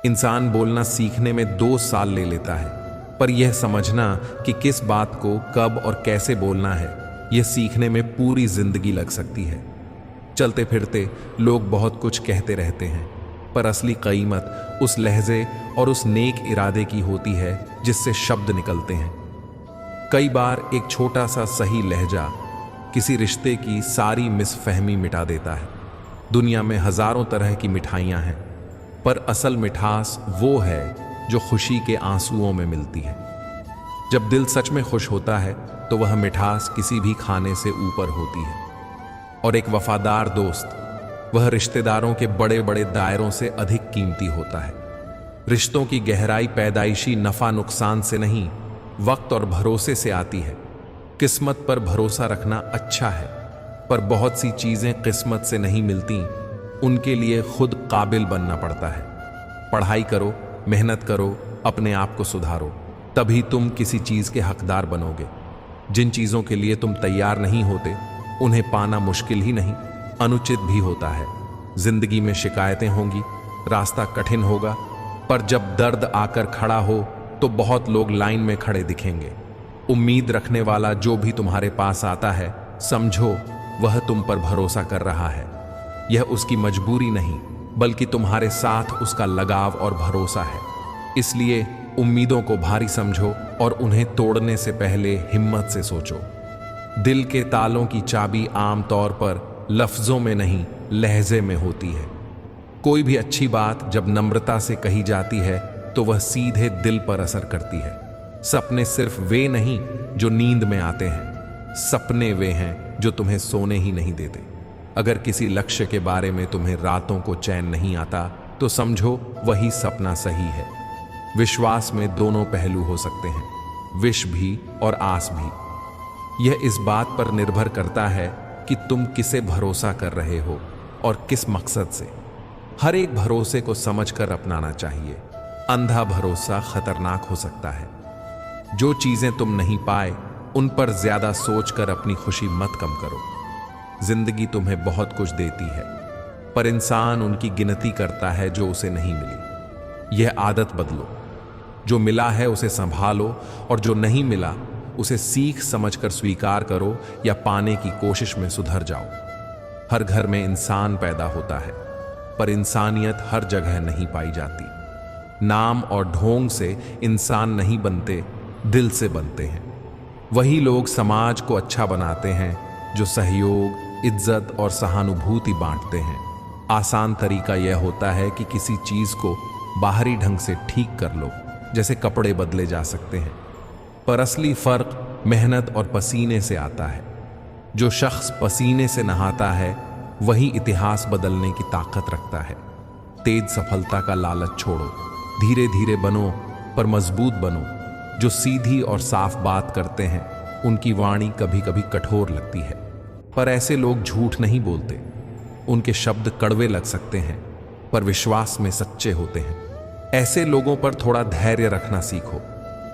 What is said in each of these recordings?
इंसान बोलना सीखने में 2 साल ले लेता है, पर यह समझना कि किस बात को कब और कैसे बोलना है, यह सीखने में पूरी जिंदगी लग सकती है। चलते फिरते लोग बहुत कुछ कहते रहते हैं, पर असली कीमत उस लहजे और उस नेक इरादे की होती है जिससे शब्द निकलते हैं। कई बार एक छोटा सा सही लहजा किसी रिश्ते की सारी मिसफहमी मिटा देता है। दुनिया में हजारों तरह की मिठाइयां हैं, पर असल मिठास वो है जो खुशी के आंसुओं में मिलती है। जब दिल सच में खुश होता है तो वह मिठास किसी भी खाने से ऊपर होती है। और एक वफादार दोस्त, वह रिश्तेदारों के बड़े बड़े दायरों से अधिक कीमती होता है। रिश्तों की गहराई पैदाइशी नफा नुकसान से नहीं, वक्त और भरोसे से आती है। किस्मत पर भरोसा रखना अच्छा है, पर बहुत सी चीजें किस्मत से नहीं मिलती, उनके लिए खुद काबिल बनना पड़ता है। पढ़ाई करो, मेहनत करो, अपने आप को सुधारो, तभी तुम किसी चीज के हकदार बनोगे। जिन चीजों के लिए तुम तैयार नहीं होते, उन्हें पाना मुश्किल ही नहीं, अनुचित भी होता है। जिंदगी में शिकायतें होंगी, रास्ता कठिन होगा, पर जब दर्द आकर खड़ा हो तो बहुत लोग लाइन में खड़े दिखेंगे। उम्मीद रखने वाला जो भी तुम्हारे पास आता है, समझो वह तुम पर भरोसा कर रहा है। यह उसकी मजबूरी नहीं, बल्कि तुम्हारे साथ उसका लगाव और भरोसा है। इसलिए उम्मीदों को भारी समझो और उन्हें तोड़ने से पहले हिम्मत से सोचो। दिल के तालों की चाबी आम तौर पर लफ्जों में नहीं, लहजे में होती है। कोई भी अच्छी बात जब नम्रता से कही जाती है तो वह सीधे दिल पर असर करती है। सपने सिर्फ वे नहीं जो नींद में आते हैं, सपने वे हैं जो तुम्हें सोने ही नहीं देते। अगर किसी लक्ष्य के बारे में तुम्हें रातों को चैन नहीं आता, तो समझो वही सपना सही है। विश्वास में दोनों पहलू हो सकते हैं, विश भी और आस भी। यह इस बात पर निर्भर करता है कि तुम किसे भरोसा कर रहे हो और किस मकसद से। हर एक भरोसे को समझकर अपनाना चाहिए। अंधा भरोसा खतरनाक हो सकता है। जो चीजें तुम नहीं पाए, उन पर ज्यादा सोचकर अपनी खुशी मत कम करो। जिंदगी तुम्हें बहुत कुछ देती है, पर इंसान उनकी गिनती करता है जो उसे नहीं मिली। यह आदत बदलो। जो मिला है उसे संभालो, और जो नहीं मिला उसे सीख समझकर स्वीकार करो या पाने की कोशिश में सुधर जाओ। हर घर में इंसान पैदा होता है, पर इंसानियत हर जगह नहीं पाई जाती। नाम और ढोंग से इंसान नहीं बनते, दिल से बनते हैं। वही लोग समाज को अच्छा बनाते हैं जो सहयोग, इज्जत और सहानुभूति बांटते हैं। आसान तरीका यह होता है कि किसी चीज को बाहरी ढंग से ठीक कर लो, जैसे कपड़े बदले जा सकते हैं, पर असली फर्क मेहनत और पसीने से आता है। जो शख्स पसीने से नहाता है वही इतिहास बदलने की ताकत रखता है। तेज सफलता का लालच छोड़ो, धीरे धीरे बनो पर मजबूत बनो। जो सीधी और साफ बात करते हैं उनकी वाणी कभी कभी कठोर लगती है, पर ऐसे लोग झूठ नहीं बोलते। उनके शब्द कड़वे लग सकते हैं, पर विश्वास में सच्चे होते हैं। ऐसे लोगों पर थोड़ा धैर्य रखना सीखो।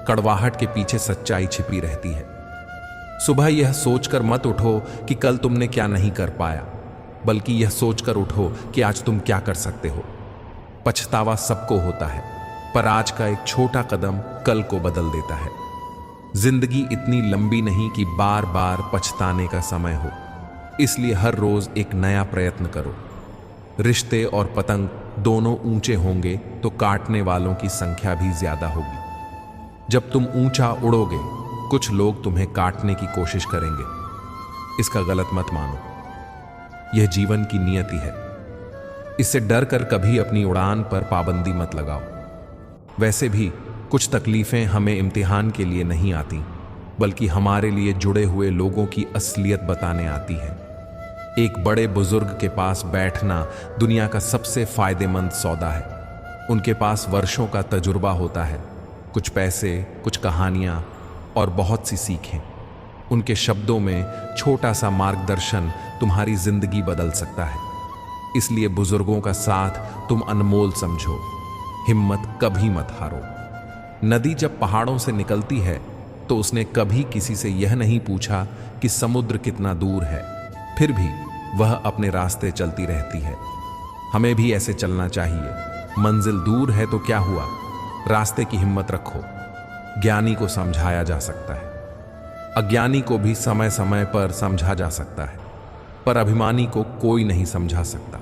कड़वाहट के पीछे सच्चाई छिपी रहती है। सुबह यह सोचकर मत उठो कि कल तुमने क्या नहीं कर पाया, बल्कि यह सोचकर उठो कि आज तुम क्या कर सकते हो। पछतावा सबको होता है, पर आज का एक छोटा कदम कल को बदल देता है। जिंदगी इतनी लंबी नहीं कि बार बार पछताने का समय हो, इसलिए हर रोज एक नया प्रयत्न करो। रिश्ते और पतंग दोनों ऊंचे होंगे तो काटने वालों की संख्या भी ज्यादा होगी। जब तुम ऊंचा उड़ोगे, कुछ लोग तुम्हें काटने की कोशिश करेंगे। इसका गलत मत मानो, यह जीवन की नियति है। इससे डर कर कभी अपनी उड़ान पर पाबंदी मत लगाओ। वैसे भी कुछ तकलीफें हमें इम्तिहान के लिए नहीं आती, बल्कि हमारे लिए जुड़े हुए लोगों की असलियत बताने आती है। एक बड़े बुजुर्ग के पास बैठना दुनिया का सबसे फायदेमंद सौदा है। उनके पास वर्षों का तजुर्बा होता है, कुछ पैसे, कुछ कहानियां और बहुत सी सीखें। उनके शब्दों में छोटा सा मार्गदर्शन तुम्हारी जिंदगी बदल सकता है। इसलिए बुजुर्गों का साथ तुम अनमोल समझो। हिम्मत कभी मत हारो। नदी जब पहाड़ों से निकलती है तो उसने कभी किसी से यह नहीं पूछा कि समुद्र कितना दूर है, फिर भी वह अपने रास्ते चलती रहती है। हमें भी ऐसे चलना चाहिए, मंजिल दूर है तो क्या हुआ, रास्ते की हिम्मत रखो। ज्ञानी को समझाया जा सकता है, अज्ञानी को भी समय समय पर समझा जा सकता है, पर अभिमानी को कोई नहीं समझा सकता।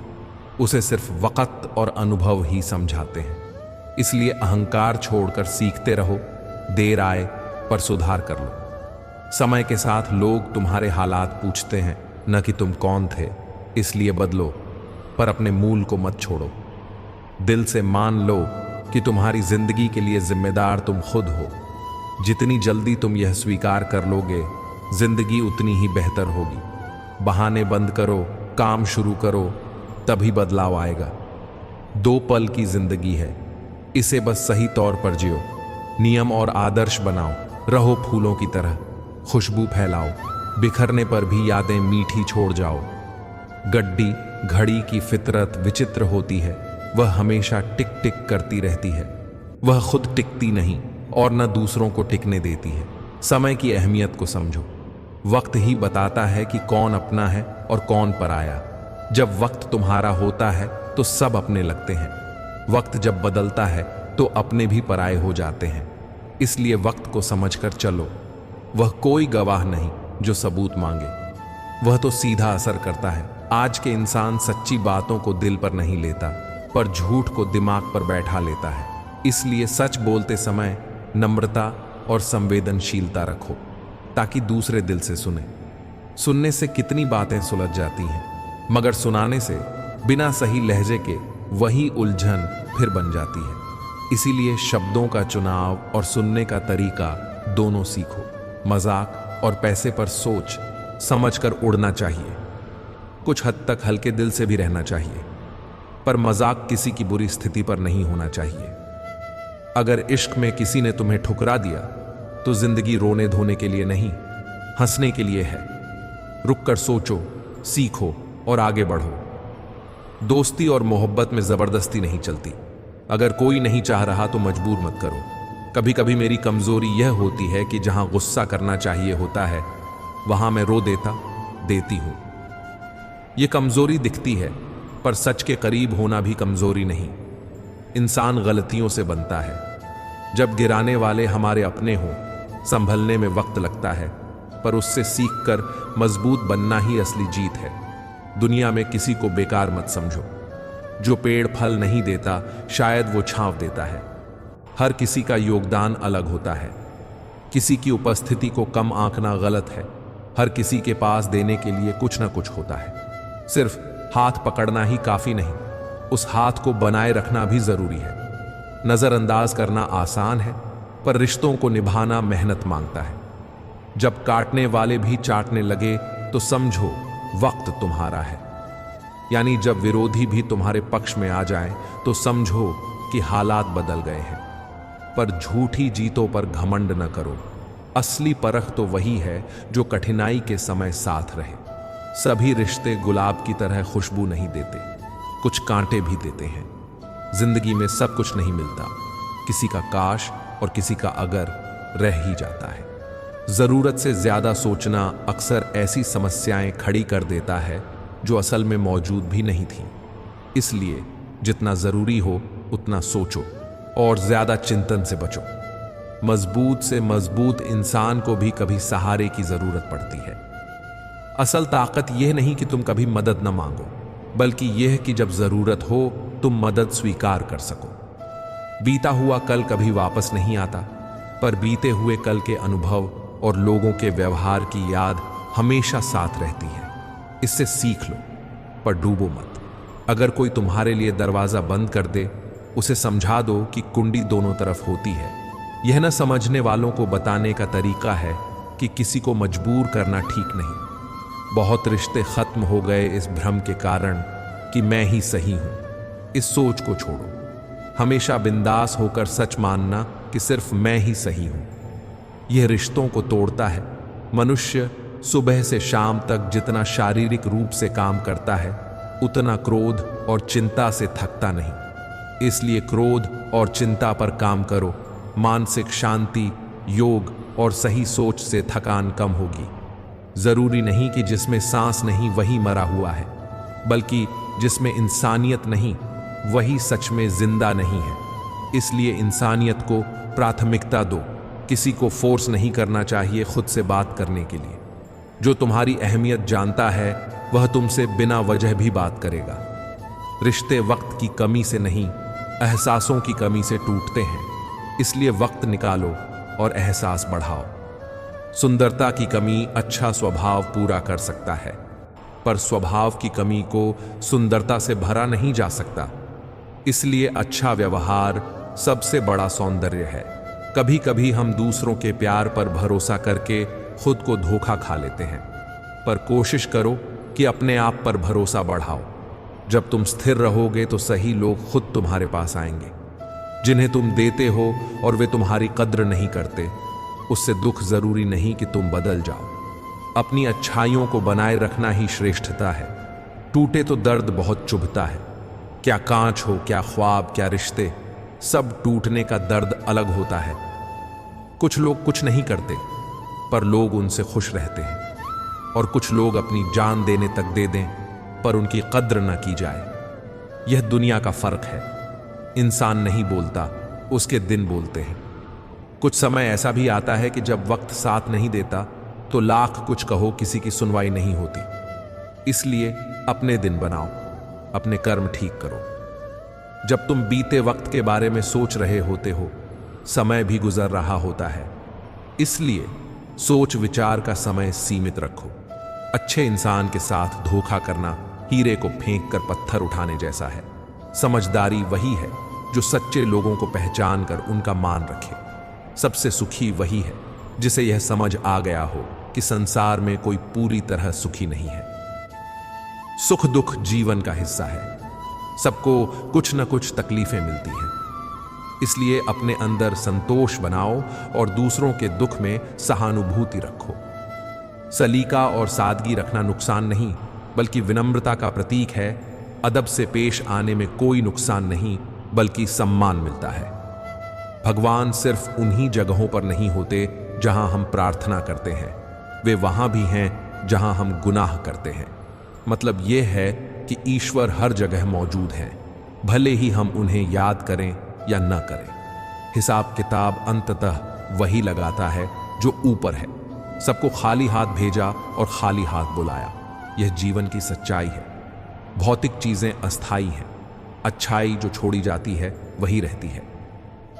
उसे सिर्फ वक़्त और अनुभव ही समझाते हैं। इसलिए अहंकार छोड़कर सीखते रहो। देर आए पर सुधार कर लो। समय के साथ लोग तुम्हारे हालात पूछते हैं, न कि तुम कौन थे। इसलिए बदलो, पर अपने मूल को मत छोड़ो। दिल से मान लो कि तुम्हारी जिंदगी के लिए जिम्मेदार तुम खुद हो। जितनी जल्दी तुम यह स्वीकार कर लोगे, जिंदगी उतनी ही बेहतर होगी। बहाने बंद करो, काम शुरू करो, तभी बदलाव आएगा। 2 पल की जिंदगी है, इसे बस सही तौर पर जियो। नियम और आदर्श बनाओ, रहो फूलों की तरह, खुशबू फैलाओ। बिखरने पर भी यादें मीठी छोड़ जाओ। गड्डी घड़ी की फितरत विचित्र होती है, वह हमेशा टिक टिक करती रहती है। वह खुद टिकती नहीं और न दूसरों को टिकने देती है। समय की अहमियत को समझो। वक्त ही बताता है कि कौन अपना है और कौन पराया। जब वक्त तुम्हारा होता है तो सब अपने लगते हैं। वक्त जब बदलता है तो अपने भी पराये हो जाते हैं। इसलिए वक्त को समझकर चलो। वह कोई गवाह नहीं जो सबूत मांगे, वह तो सीधा असर करता है। आज के इंसान सच्ची बातों को दिल पर नहीं लेता, पर झूठ को दिमाग पर बैठा लेता है। इसलिए सच बोलते समय नम्रता और संवेदनशीलता रखो, ताकि दूसरे दिल से सुने। सुनने से कितनी बातें सुलझ जाती हैं, मगर सुनाने से बिना सही लहजे के वही उलझन फिर बन जाती है। इसीलिए शब्दों का चुनाव और सुनने का तरीका दोनों सीखो। मजाक और पैसे पर सोच समझकर उड़ना चाहिए। कुछ हद तक हल्के दिल से भी रहना चाहिए, पर मजाक किसी की बुरी स्थिति पर नहीं होना चाहिए। अगर इश्क में किसी ने तुम्हें ठुकरा दिया तो जिंदगी रोने धोने के लिए नहीं, हंसने के लिए है। रुककर सोचो, सीखो और आगे बढ़ो। दोस्ती और मोहब्बत में जबरदस्ती नहीं चलती। अगर कोई नहीं चाह रहा तो मजबूर मत करो। कभी कभी मेरी कमजोरी यह होती है कि जहां गुस्सा करना चाहिए होता है, वहां मैं रो देती हूं। यह कमजोरी दिखती है, पर सच के करीब होना भी कमजोरी नहीं। इंसान गलतियों से बनता है। जब गिराने वाले हमारे अपने हों, संभलने में वक्त लगता है, पर उससे सीखकर मजबूत बनना ही असली जीत है। दुनिया में किसी को बेकार मत समझो। जो पेड़ फल नहीं देता, शायद वो छांव देता है। हर किसी का योगदान अलग होता है। किसी की उपस्थिति को कम आंकना गलत है। हर किसी के पास देने के लिए कुछ ना कुछ होता है। सिर्फ हाथ पकड़ना ही काफी नहीं, उस हाथ को बनाए रखना भी जरूरी है। नजरअंदाज करना आसान है, पर रिश्तों को निभाना मेहनत मांगता है। जब काटने वाले भी चाटने लगे तो समझो वक्त तुम्हारा है। यानी जब विरोधी भी तुम्हारे पक्ष में आ जाएं तो समझो कि हालात बदल गए हैं। पर झूठी जीतों पर घमंड न करो। असली परख तो वही है जो कठिनाई के समय साथ रहे। सभी रिश्ते गुलाब की तरह खुशबू नहीं देते, कुछ कांटे भी देते हैं। जिंदगी में सब कुछ नहीं मिलता, किसी का काश और किसी का अगर रह ही जाता है। जरूरत से ज्यादा सोचना अक्सर ऐसी समस्याएं खड़ी कर देता है जो असल में मौजूद भी नहीं थी। इसलिए जितना जरूरी हो उतना सोचो और ज्यादा चिंतन से बचो। मजबूत से मजबूत इंसान को भी कभी सहारे की जरूरत पड़ती है। असल ताकत यह नहीं कि तुम कभी मदद न मांगो, बल्कि यह कि जब जरूरत हो तुम मदद स्वीकार कर सको। बीता हुआ कल कभी वापस नहीं आता, पर बीते हुए कल के अनुभव और लोगों के व्यवहार की याद हमेशा साथ रहती है। इससे सीख लो, पर डूबो मत। अगर कोई तुम्हारे लिए दरवाजा बंद कर दे, उसे समझा दो कि कुंडी दोनों तरफ होती है। यह न समझने वालों को बताने का तरीका है कि किसी को मजबूर करना ठीक नहीं। बहुत रिश्ते खत्म हो गए इस भ्रम के कारण कि मैं ही सही हूं। इस सोच को छोड़ो। हमेशा बिंदास होकर सच मानना कि सिर्फ मैं ही सही हूं। यह रिश्तों को तोड़ता है। मनुष्य सुबह से शाम तक जितना शारीरिक रूप से काम करता है, उतना क्रोध और चिंता से थकता नहीं। इसलिए क्रोध और चिंता पर काम करो। मानसिक शांति, योग और सही सोच से थकान कम होगी। जरूरी नहीं कि जिसमें सांस नहीं वही मरा हुआ है, बल्कि जिसमें इंसानियत नहीं वही सच में जिंदा नहीं है। इसलिए इंसानियत को प्राथमिकता दो। किसी को फोर्स नहीं करना चाहिए खुद से बात करने के लिए। जो तुम्हारी अहमियत जानता है वह तुमसे बिना वजह भी बात करेगा। रिश्ते वक्त की कमी से नहीं, एहसासों की कमी से टूटते हैं। इसलिए वक्त निकालो और एहसास बढ़ाओ। सुंदरता की कमी अच्छा स्वभाव पूरा कर सकता है, पर स्वभाव की कमी को सुंदरता से भरा नहीं जा सकता। इसलिए अच्छा व्यवहार सबसे बड़ा सौंदर्य है। कभी कभी हम दूसरों के प्यार पर भरोसा करके खुद को धोखा खा लेते हैं, पर कोशिश करो कि अपने आप पर भरोसा बढ़ाओ। जब तुम स्थिर रहोगे तो सही लोग खुद तुम्हारे पास आएंगे। जिन्हें तुम देते हो और वे तुम्हारी कद्र नहीं करते, उससे दुख जरूरी नहीं कि तुम बदल जाओ। अपनी अच्छाइयों को बनाए रखना ही श्रेष्ठता है। टूटे तो दर्द बहुत चुभता है। क्या कांच हो, क्या ख्वाब, क्या रिश्ते, सब टूटने का दर्द अलग होता है। कुछ लोग कुछ नहीं करते पर लोग उनसे खुश रहते हैं, और कुछ लोग अपनी जान देने तक दे दें पर उनकी कद्र न की जाए। यह दुनिया का फर्क है। इंसान नहीं बोलता, उसके दिन बोलते हैं। कुछ समय ऐसा भी आता है कि जब वक्त साथ नहीं देता तो लाख कुछ कहो, किसी की सुनवाई नहीं होती। इसलिए अपने दिन बनाओ, अपने कर्म ठीक करो। जब तुम बीते वक्त के बारे में सोच रहे होते हो, समय भी गुजर रहा होता है। इसलिए सोच विचार का समय सीमित रखो। अच्छे इंसान के साथ धोखा करना हीरे को फेंक कर पत्थर उठाने जैसा है। समझदारी वही है जो सच्चे लोगों को पहचान कर उनका मान रखे। सबसे सुखी वही है जिसे यह समझ आ गया हो कि संसार में कोई पूरी तरह सुखी नहीं है। सुख दुख जीवन का हिस्सा है। सबको कुछ न कुछ तकलीफें मिलती हैं। इसलिए अपने अंदर संतोष बनाओ और दूसरों के दुख में सहानुभूति रखो। सलीका और सादगी रखना नुकसान नहीं, बल्कि विनम्रता का प्रतीक है। अदब से पेश आने में कोई नुकसान नहीं, बल्कि सम्मान मिलता है। भगवान सिर्फ उन्हीं जगहों पर नहीं होते जहां हम प्रार्थना करते हैं, वे वहां भी हैं जहां हम गुनाह करते हैं। मतलब यह है कि ईश्वर हर जगह मौजूद है, भले ही हम उन्हें याद करें या न करें। हिसाब किताब अंततः वही लगाता है जो ऊपर है। सबको खाली हाथ भेजा और खाली हाथ बुलाया। यह जीवन की सच्चाई है। भौतिक चीजें अस्थाई हैं, अच्छाई जो छोड़ी जाती है वही रहती है।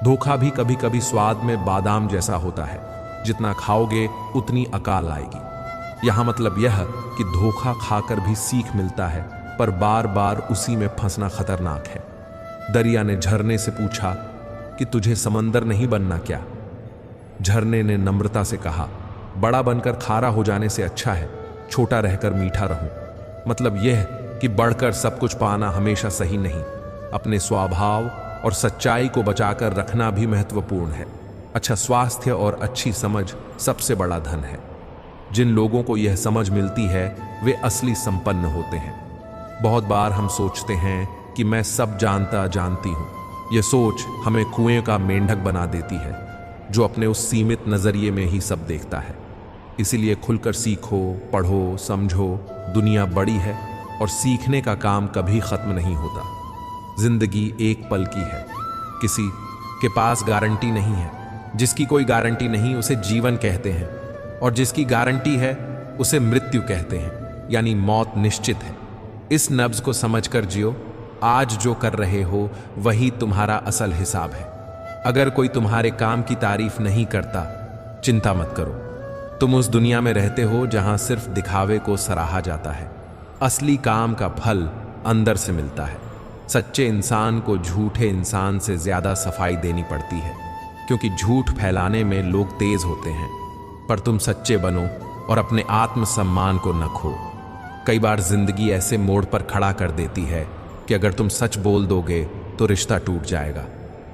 धोखा भी कभी कभी स्वाद में बादाम जैसा होता है, जितना खाओगे उतनी अकाल आएगी। यहां मतलब यह कि धोखा खाकर भी सीख मिलता है, पर बार बार उसी में फंसना खतरनाक है। दरिया ने झरने से पूछा कि तुझे समंदर नहीं बनना क्या? झरने ने नम्रता से कहा, बड़ा बनकर खारा हो जाने से अच्छा है छोटा रहकर मीठा रहूं। मतलब यह कि बढ़कर सब कुछ पाना हमेशा सही नहीं। अपने स्वभाव और सच्चाई को बचाकर रखना भी महत्वपूर्ण है। अच्छा स्वास्थ्य और अच्छी समझ सबसे बड़ा धन है। जिन लोगों को यह समझ मिलती है वे असली संपन्न होते हैं। बहुत बार हम सोचते हैं कि मैं सब जानती हूं। यह सोच हमें कुएं का मेंढक बना देती है, जो अपने उस सीमित नजरिए में ही सब देखता है। इसीलिए खुलकर सीखो, पढ़ो, समझो। दुनिया बड़ी है और सीखने का काम कभी खत्म नहीं होता। जिंदगी एक पल की है, किसी के पास गारंटी नहीं है। जिसकी कोई गारंटी नहीं उसे जीवन कहते हैं, और जिसकी गारंटी है उसे मृत्यु कहते हैं, यानी मौत निश्चित है। इस नब्ज को समझकर जियो। आज जो कर रहे हो वही तुम्हारा असल हिसाब है। अगर कोई तुम्हारे काम की तारीफ नहीं करता, चिंता मत करो। तुम उस दुनिया में रहते हो जहां सिर्फ दिखावे को सराहा जाता है। असली काम का फल अंदर से मिलता है। सच्चे इंसान को झूठे इंसान से ज्यादा सफाई देनी पड़ती है, क्योंकि झूठ फैलाने में लोग तेज होते हैं। पर तुम सच्चे बनो और अपने आत्मसम्मान को न खो। कई बार जिंदगी ऐसे मोड़ पर खड़ा कर देती है कि अगर तुम सच बोल दोगे तो रिश्ता टूट जाएगा,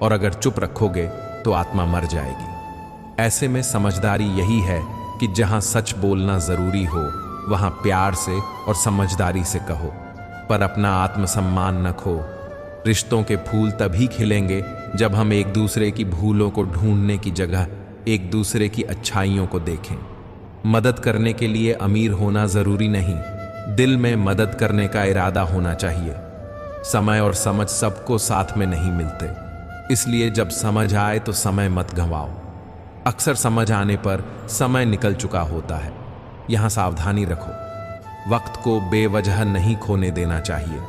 और अगर चुप रखोगे तो आत्मा मर जाएगी। ऐसे में समझदारी यही है कि जहां सच बोलना जरूरी हो वहां प्यार से और समझदारी से कहो, पर अपना आत्मसम्मान न खो। रिश्तों के फूल तभी खिलेंगे जब हम एक दूसरे की भूलों को ढूंढने की जगह एक दूसरे की अच्छाइयों को देखें। मदद करने के लिए अमीर होना जरूरी नहीं, दिल में मदद करने का इरादा होना चाहिए। समय और समझ सबको साथ में नहीं मिलते, इसलिए जब समझ आए तो समय मत गंवाओ। अक्सर समझ आने पर समय निकल चुका होता है। यहां सावधानी रखो, वक्त को बेवजह नहीं खोने देना चाहिए।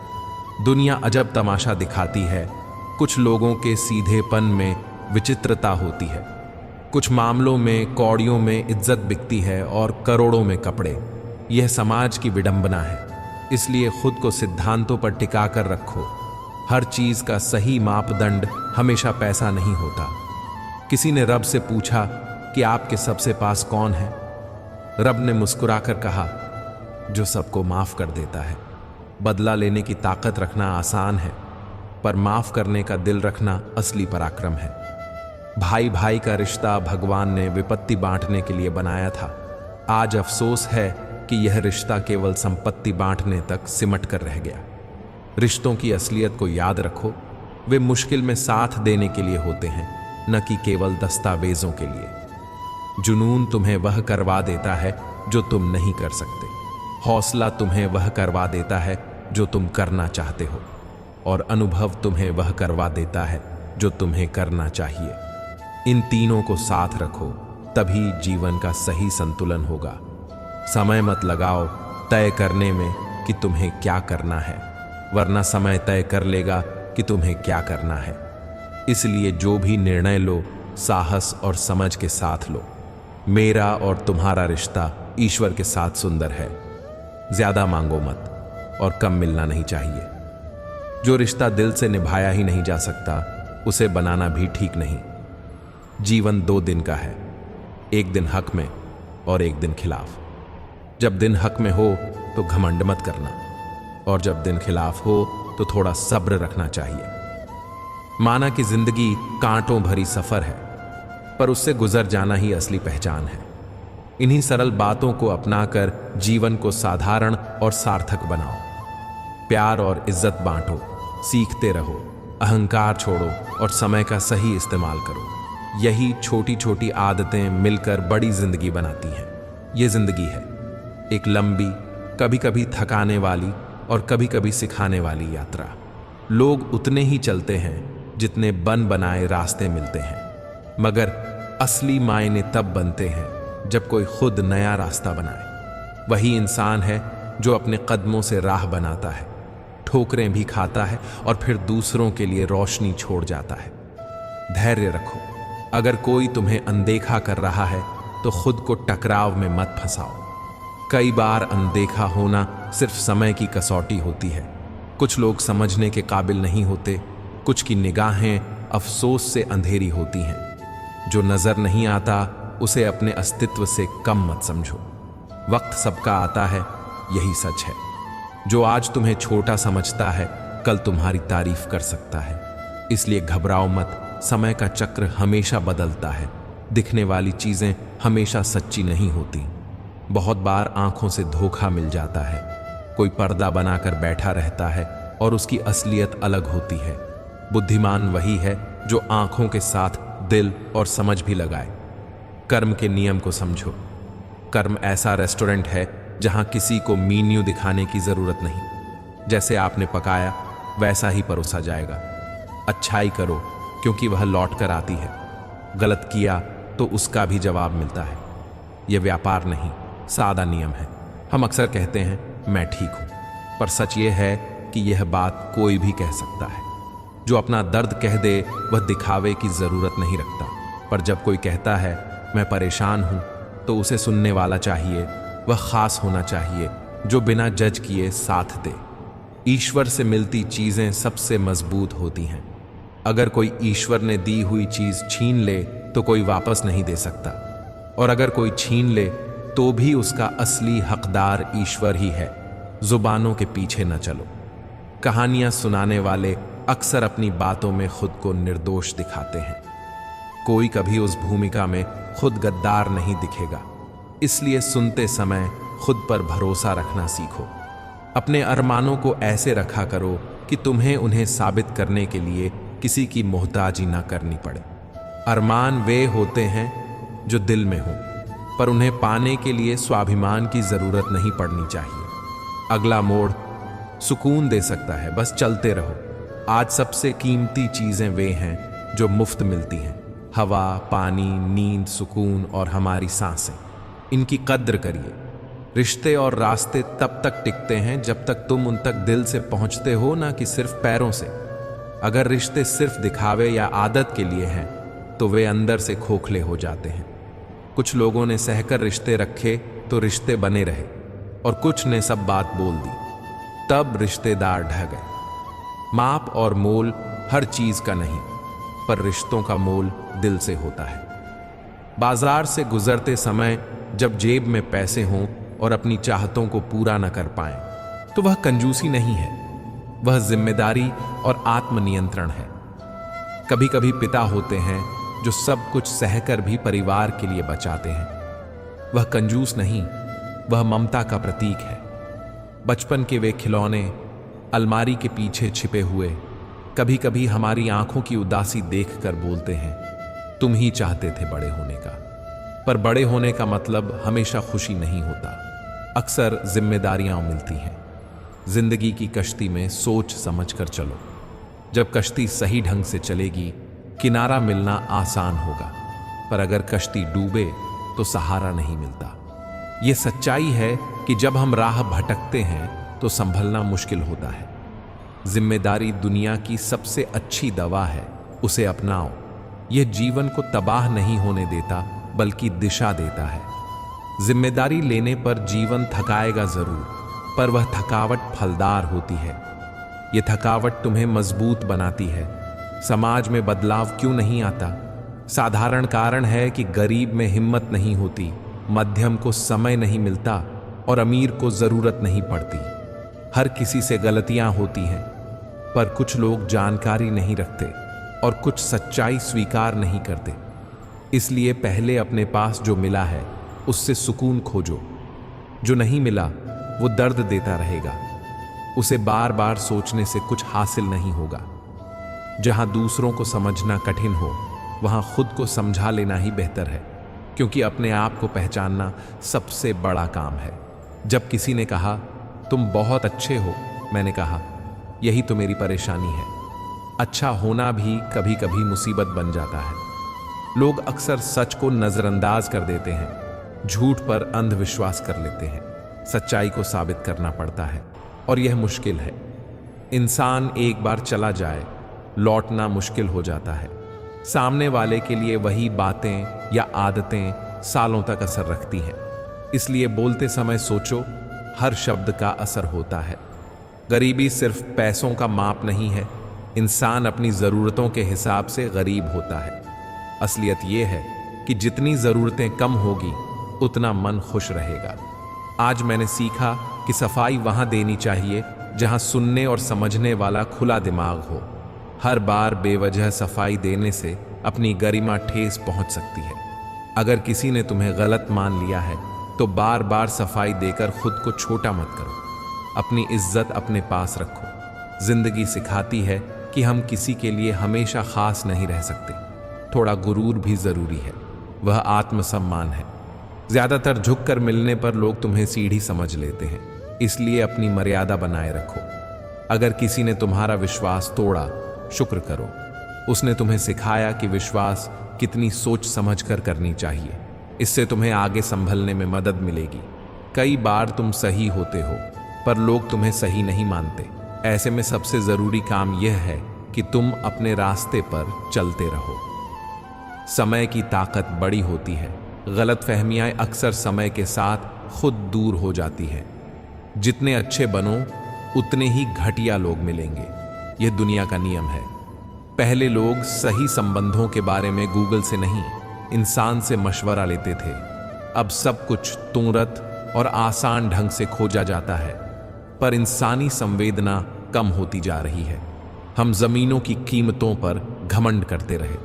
दुनिया अजब तमाशा दिखाती है। कुछ लोगों के सीधेपन में विचित्रता होती है, कुछ मामलों में कौड़ियों में इज्जत बिकती है और करोड़ों में कपड़े। यह समाज की विडंबना है, इसलिए खुद को सिद्धांतों पर टिका कर रखो। हर चीज का सही मापदंड हमेशा पैसा नहीं होता। किसी ने रब से पूछा कि आपके सबसे पास कौन है? रब ने मुस्कुराकर कहा, जो सबको माफ कर देता है। बदला लेने की ताकत रखना आसान है, पर माफ करने का दिल रखना असली पराक्रम है। भाई भाई का रिश्ता भगवान ने विपत्ति बांटने के लिए बनाया था। आज अफसोस है कि यह रिश्ता केवल संपत्ति बांटने तक सिमट कर रह गया। रिश्तों की असलियत को याद रखो, वे मुश्किल में साथ देने के लिए होते हैं, न कि केवल दस्तावेजों के लिए। जुनून तुम्हें वह करवा देता है जो तुम नहीं कर सकते। हौसला तुम्हें वह करवा देता है जो तुम करना चाहते हो, और अनुभव तुम्हें वह करवा देता है जो तुम्हें करना चाहिए। इन तीनों को साथ रखो, तभी जीवन का सही संतुलन होगा। समय मत लगाओ तय करने में कि तुम्हें क्या करना है, वरना समय तय कर लेगा कि तुम्हें क्या करना है। इसलिए जो भी निर्णय लो, साहस और समझ के साथ लो। मेरा और तुम्हारा रिश्ता ईश्वर के साथ सुंदर है। ज्यादा मांगो मत, और कम मिलना नहीं चाहिए। जो रिश्ता दिल से निभाया ही नहीं जा सकता, उसे बनाना भी ठीक नहीं। जीवन 2 दिन का है, एक दिन हक में और एक दिन खिलाफ। जब दिन हक में हो तो घमंड मत करना, और जब दिन खिलाफ हो तो थोड़ा सब्र रखना चाहिए। माना कि जिंदगी कांटों भरी सफर है, पर उससे गुजर जाना ही असली पहचान है। इन्हीं सरल बातों को अपनाकर जीवन को साधारण और सार्थक बनाओ। प्यार और इज्जत बांटो, सीखते रहो, अहंकार छोड़ो और समय का सही इस्तेमाल करो। यही छोटी छोटी आदतें मिलकर बड़ी जिंदगी बनाती हैं। ये जिंदगी है एक लंबी, कभी कभी थकाने वाली और कभी कभी सिखाने वाली यात्रा। लोग उतने ही चलते हैं जितने बन बनाए रास्ते मिलते हैं, मगर असली मायने तब बनते हैं जब कोई खुद नया रास्ता बनाए। वही इंसान है जो अपने कदमों से राह बनाता है, ठोकरें भी खाता है और फिर दूसरों के लिए रोशनी छोड़ जाता है। धैर्य रखो। अगर कोई तुम्हें अनदेखा कर रहा है तो खुद को टकराव में मत फंसाओ। कई बार अनदेखा होना सिर्फ समय की कसौटी होती है। कुछ लोग समझने के काबिल नहीं होते, कुछ की निगाहें अफसोस से अंधेरी होती हैं। जो नजर नहीं आता उसे अपने अस्तित्व से कम मत समझो। वक्त सबका आता है, यही सच है। जो आज तुम्हें छोटा समझता है कल तुम्हारी तारीफ कर सकता है। इसलिए घबराओ मत, समय का चक्र हमेशा बदलता है। दिखने वाली चीजें हमेशा सच्ची नहीं होती। बहुत बार आंखों से धोखा मिल जाता है। कोई पर्दा बनाकर बैठा रहता है और उसकी असलियत अलग होती है। बुद्धिमान वही है जो आंखों के साथ दिल और समझ भी लगाए। कर्म के नियम को समझो। कर्म ऐसा रेस्टोरेंट है जहां किसी को मीन्यू दिखाने की जरूरत नहीं। जैसे आपने पकाया वैसा ही परोसा जाएगा। अच्छाई करो क्योंकि वह लौट कर आती है। गलत किया तो उसका भी जवाब मिलता है। यह व्यापार नहीं, सादा नियम है। हम अक्सर कहते हैं मैं ठीक हूं, पर सच यह है कि यह बात कोई भी कह सकता है। जो अपना दर्द कह दे वह दिखावे की जरूरत नहीं रखता, पर जब कोई कहता है मैं परेशान हूं तो उसे सुनने वाला चाहिए। वह खास होना चाहिए जो बिना जज किए साथ दे। ईश्वर से मिलती चीजें सबसे मजबूत होती हैं। अगर कोई ईश्वर ने दी हुई चीज छीन ले तो कोई वापस नहीं दे सकता, और अगर कोई छीन ले तो भी उसका असली हकदार ईश्वर ही है। जुबानों के पीछे न चलो। कहानियां सुनाने वाले अक्सर अपनी बातों में खुद को निर्दोष दिखाते हैं। कोई कभी उस भूमिका में खुद गद्दार नहीं दिखेगा। इसलिए सुनते समय खुद पर भरोसा रखना सीखो। अपने अरमानों को ऐसे रखा करो कि तुम्हें उन्हें साबित करने के लिए किसी की मोहताजी ना करनी पड़े। अरमान वे होते हैं जो दिल में हो, पर उन्हें पाने के लिए स्वाभिमान की जरूरत नहीं पड़नी चाहिए। अगला मोड़ सुकून दे सकता है, बस चलते रहो। आज सबसे कीमती चीजें वे हैं जो मुफ्त मिलती हैं। हवा, पानी, नींद, सुकून और हमारी सांसें। इनकी कद्र करिए। रिश्ते और रास्ते तब तक टिकते हैं जब तक तुम उन तक दिल से पहुंचते हो, ना कि सिर्फ पैरों से। अगर रिश्ते सिर्फ दिखावे या आदत के लिए हैं तो वे अंदर से खोखले हो जाते हैं। कुछ लोगों ने सहकर रिश्ते रखे तो रिश्ते बने रहे, और कुछ ने सब बात बोल दी, तब रिश्तेदार ढह गए। माप और मोल हर चीज का नहीं, पर रिश्तों का मोल दिल से होता है। बाजार से गुजरते समय जब जेब में पैसे हों और अपनी चाहतों को पूरा न कर पाएं, तो वह कंजूसी नहीं है, वह जिम्मेदारी और आत्मनियंत्रण है। कभी कभी पिता होते हैं जो सब कुछ सहकर भी परिवार के लिए बचाते हैं। वह कंजूस नहीं, वह ममता का प्रतीक है। बचपन के वे खिलौने अलमारी के पीछे छिपे हुए कभी कभी हमारी आंखों की उदासी देखकर बोलते हैं, तुम ही चाहते थे बड़े होने का। पर बड़े होने का मतलब हमेशा खुशी नहीं होता, अक्सर जिम्मेदारियां मिलती हैं। जिंदगी की कश्ती में सोच समझकर चलो। जब कश्ती सही ढंग से चलेगी, किनारा मिलना आसान होगा, पर अगर कश्ती डूबे तो सहारा नहीं मिलता। यह सच्चाई है कि जब हम राह भटकते हैं तो संभलना मुश्किल होता है। जिम्मेदारी दुनिया की सबसे अच्छी दवा है, उसे अपनाओ। यह जीवन को तबाह नहीं होने देता, बल्कि दिशा देता है। जिम्मेदारी लेने पर जीवन थकाएगा जरूर, पर वह थकावट फलदार होती है। यह थकावट तुम्हें मजबूत बनाती है। समाज में बदलाव क्यों नहीं आता? साधारण कारण है कि गरीब में हिम्मत नहीं होती, मध्यम को समय नहीं मिलता और अमीर को जरूरत नहीं पड़ती। हर किसी से गलतियां होती हैं, पर कुछ लोग जानकारी नहीं रखते और कुछ सच्चाई स्वीकार नहीं करते। इसलिए पहले अपने पास जो मिला है उससे सुकून खोजो। जो नहीं मिला वो दर्द देता रहेगा। उसे बार बार सोचने से कुछ हासिल नहीं होगा। जहां दूसरों को समझना कठिन हो, वहां खुद को समझा लेना ही बेहतर है, क्योंकि अपने आप को पहचानना सबसे बड़ा काम है। जब किसी ने कहा तुम बहुत अच्छे हो, मैंने कहा यही तो मेरी परेशानी है। अच्छा होना भी कभी कभी मुसीबत बन जाता है। लोग अक्सर सच को नजरअंदाज कर देते हैं, झूठ पर अंधविश्वास कर लेते हैं। सच्चाई को साबित करना पड़ता है और यह मुश्किल है। इंसान एक बार चला जाए, लौटना मुश्किल हो जाता है। सामने वाले के लिए वही बातें या आदतें सालों तक असर रखती हैं। इसलिए बोलते समय सोचो, हर शब्द का असर होता है। गरीबी सिर्फ पैसों का माप नहीं है। इंसान अपनी ज़रूरतों के हिसाब से गरीब होता है। असलियत यह है कि जितनी ज़रूरतें कम होगी उतना मन खुश रहेगा। आज मैंने सीखा कि सफाई वहां देनी चाहिए जहां सुनने और समझने वाला खुला दिमाग हो। हर बार बेवजह सफाई देने से अपनी गरिमा ठेस पहुंच सकती है। अगर किसी ने तुम्हें गलत मान लिया है तो बार बार सफाई देकर खुद को छोटा मत करो। अपनी इज्जत अपने पास रखो। जिंदगी सिखाती है कि हम किसी के लिए हमेशा खास नहीं रह सकते। थोड़ा गुरूर भी जरूरी है, वह आत्मसम्मान है। ज्यादातर झुककर मिलने पर लोग तुम्हें सीढ़ी समझ लेते हैं, इसलिए अपनी मर्यादा बनाए रखो। अगर किसी ने तुम्हारा विश्वास तोड़ा, शुक्र करो। उसने तुम्हें सिखाया कि विश्वास कितनी सोच समझकर करनी चाहिए। इससे तुम्हें आगे संभलने में मदद मिलेगी। कई बार तुम सही होते हो, पर लोग तुम्हें सही नहीं मानते। ऐसे में सबसे जरूरी काम यह है कि तुम अपने रास्ते पर चलते रहो। समय की ताकत बड़ी होती है। गलतफहमियां अक्सर समय के साथ खुद दूर हो जाती हैं। जितने अच्छे बनो उतने ही घटिया लोग मिलेंगे। यह दुनिया का नियम है। पहले लोग सही संबंधों के बारे में गूगल से नहीं, इंसान से मशवरा लेते थे। अब सब कुछ तुरंत और आसान ढंग से खोजा जाता है, पर इंसानी संवेदना कम होती जा रही है। हम जमीनों की कीमतों पर घमंड करते रहे,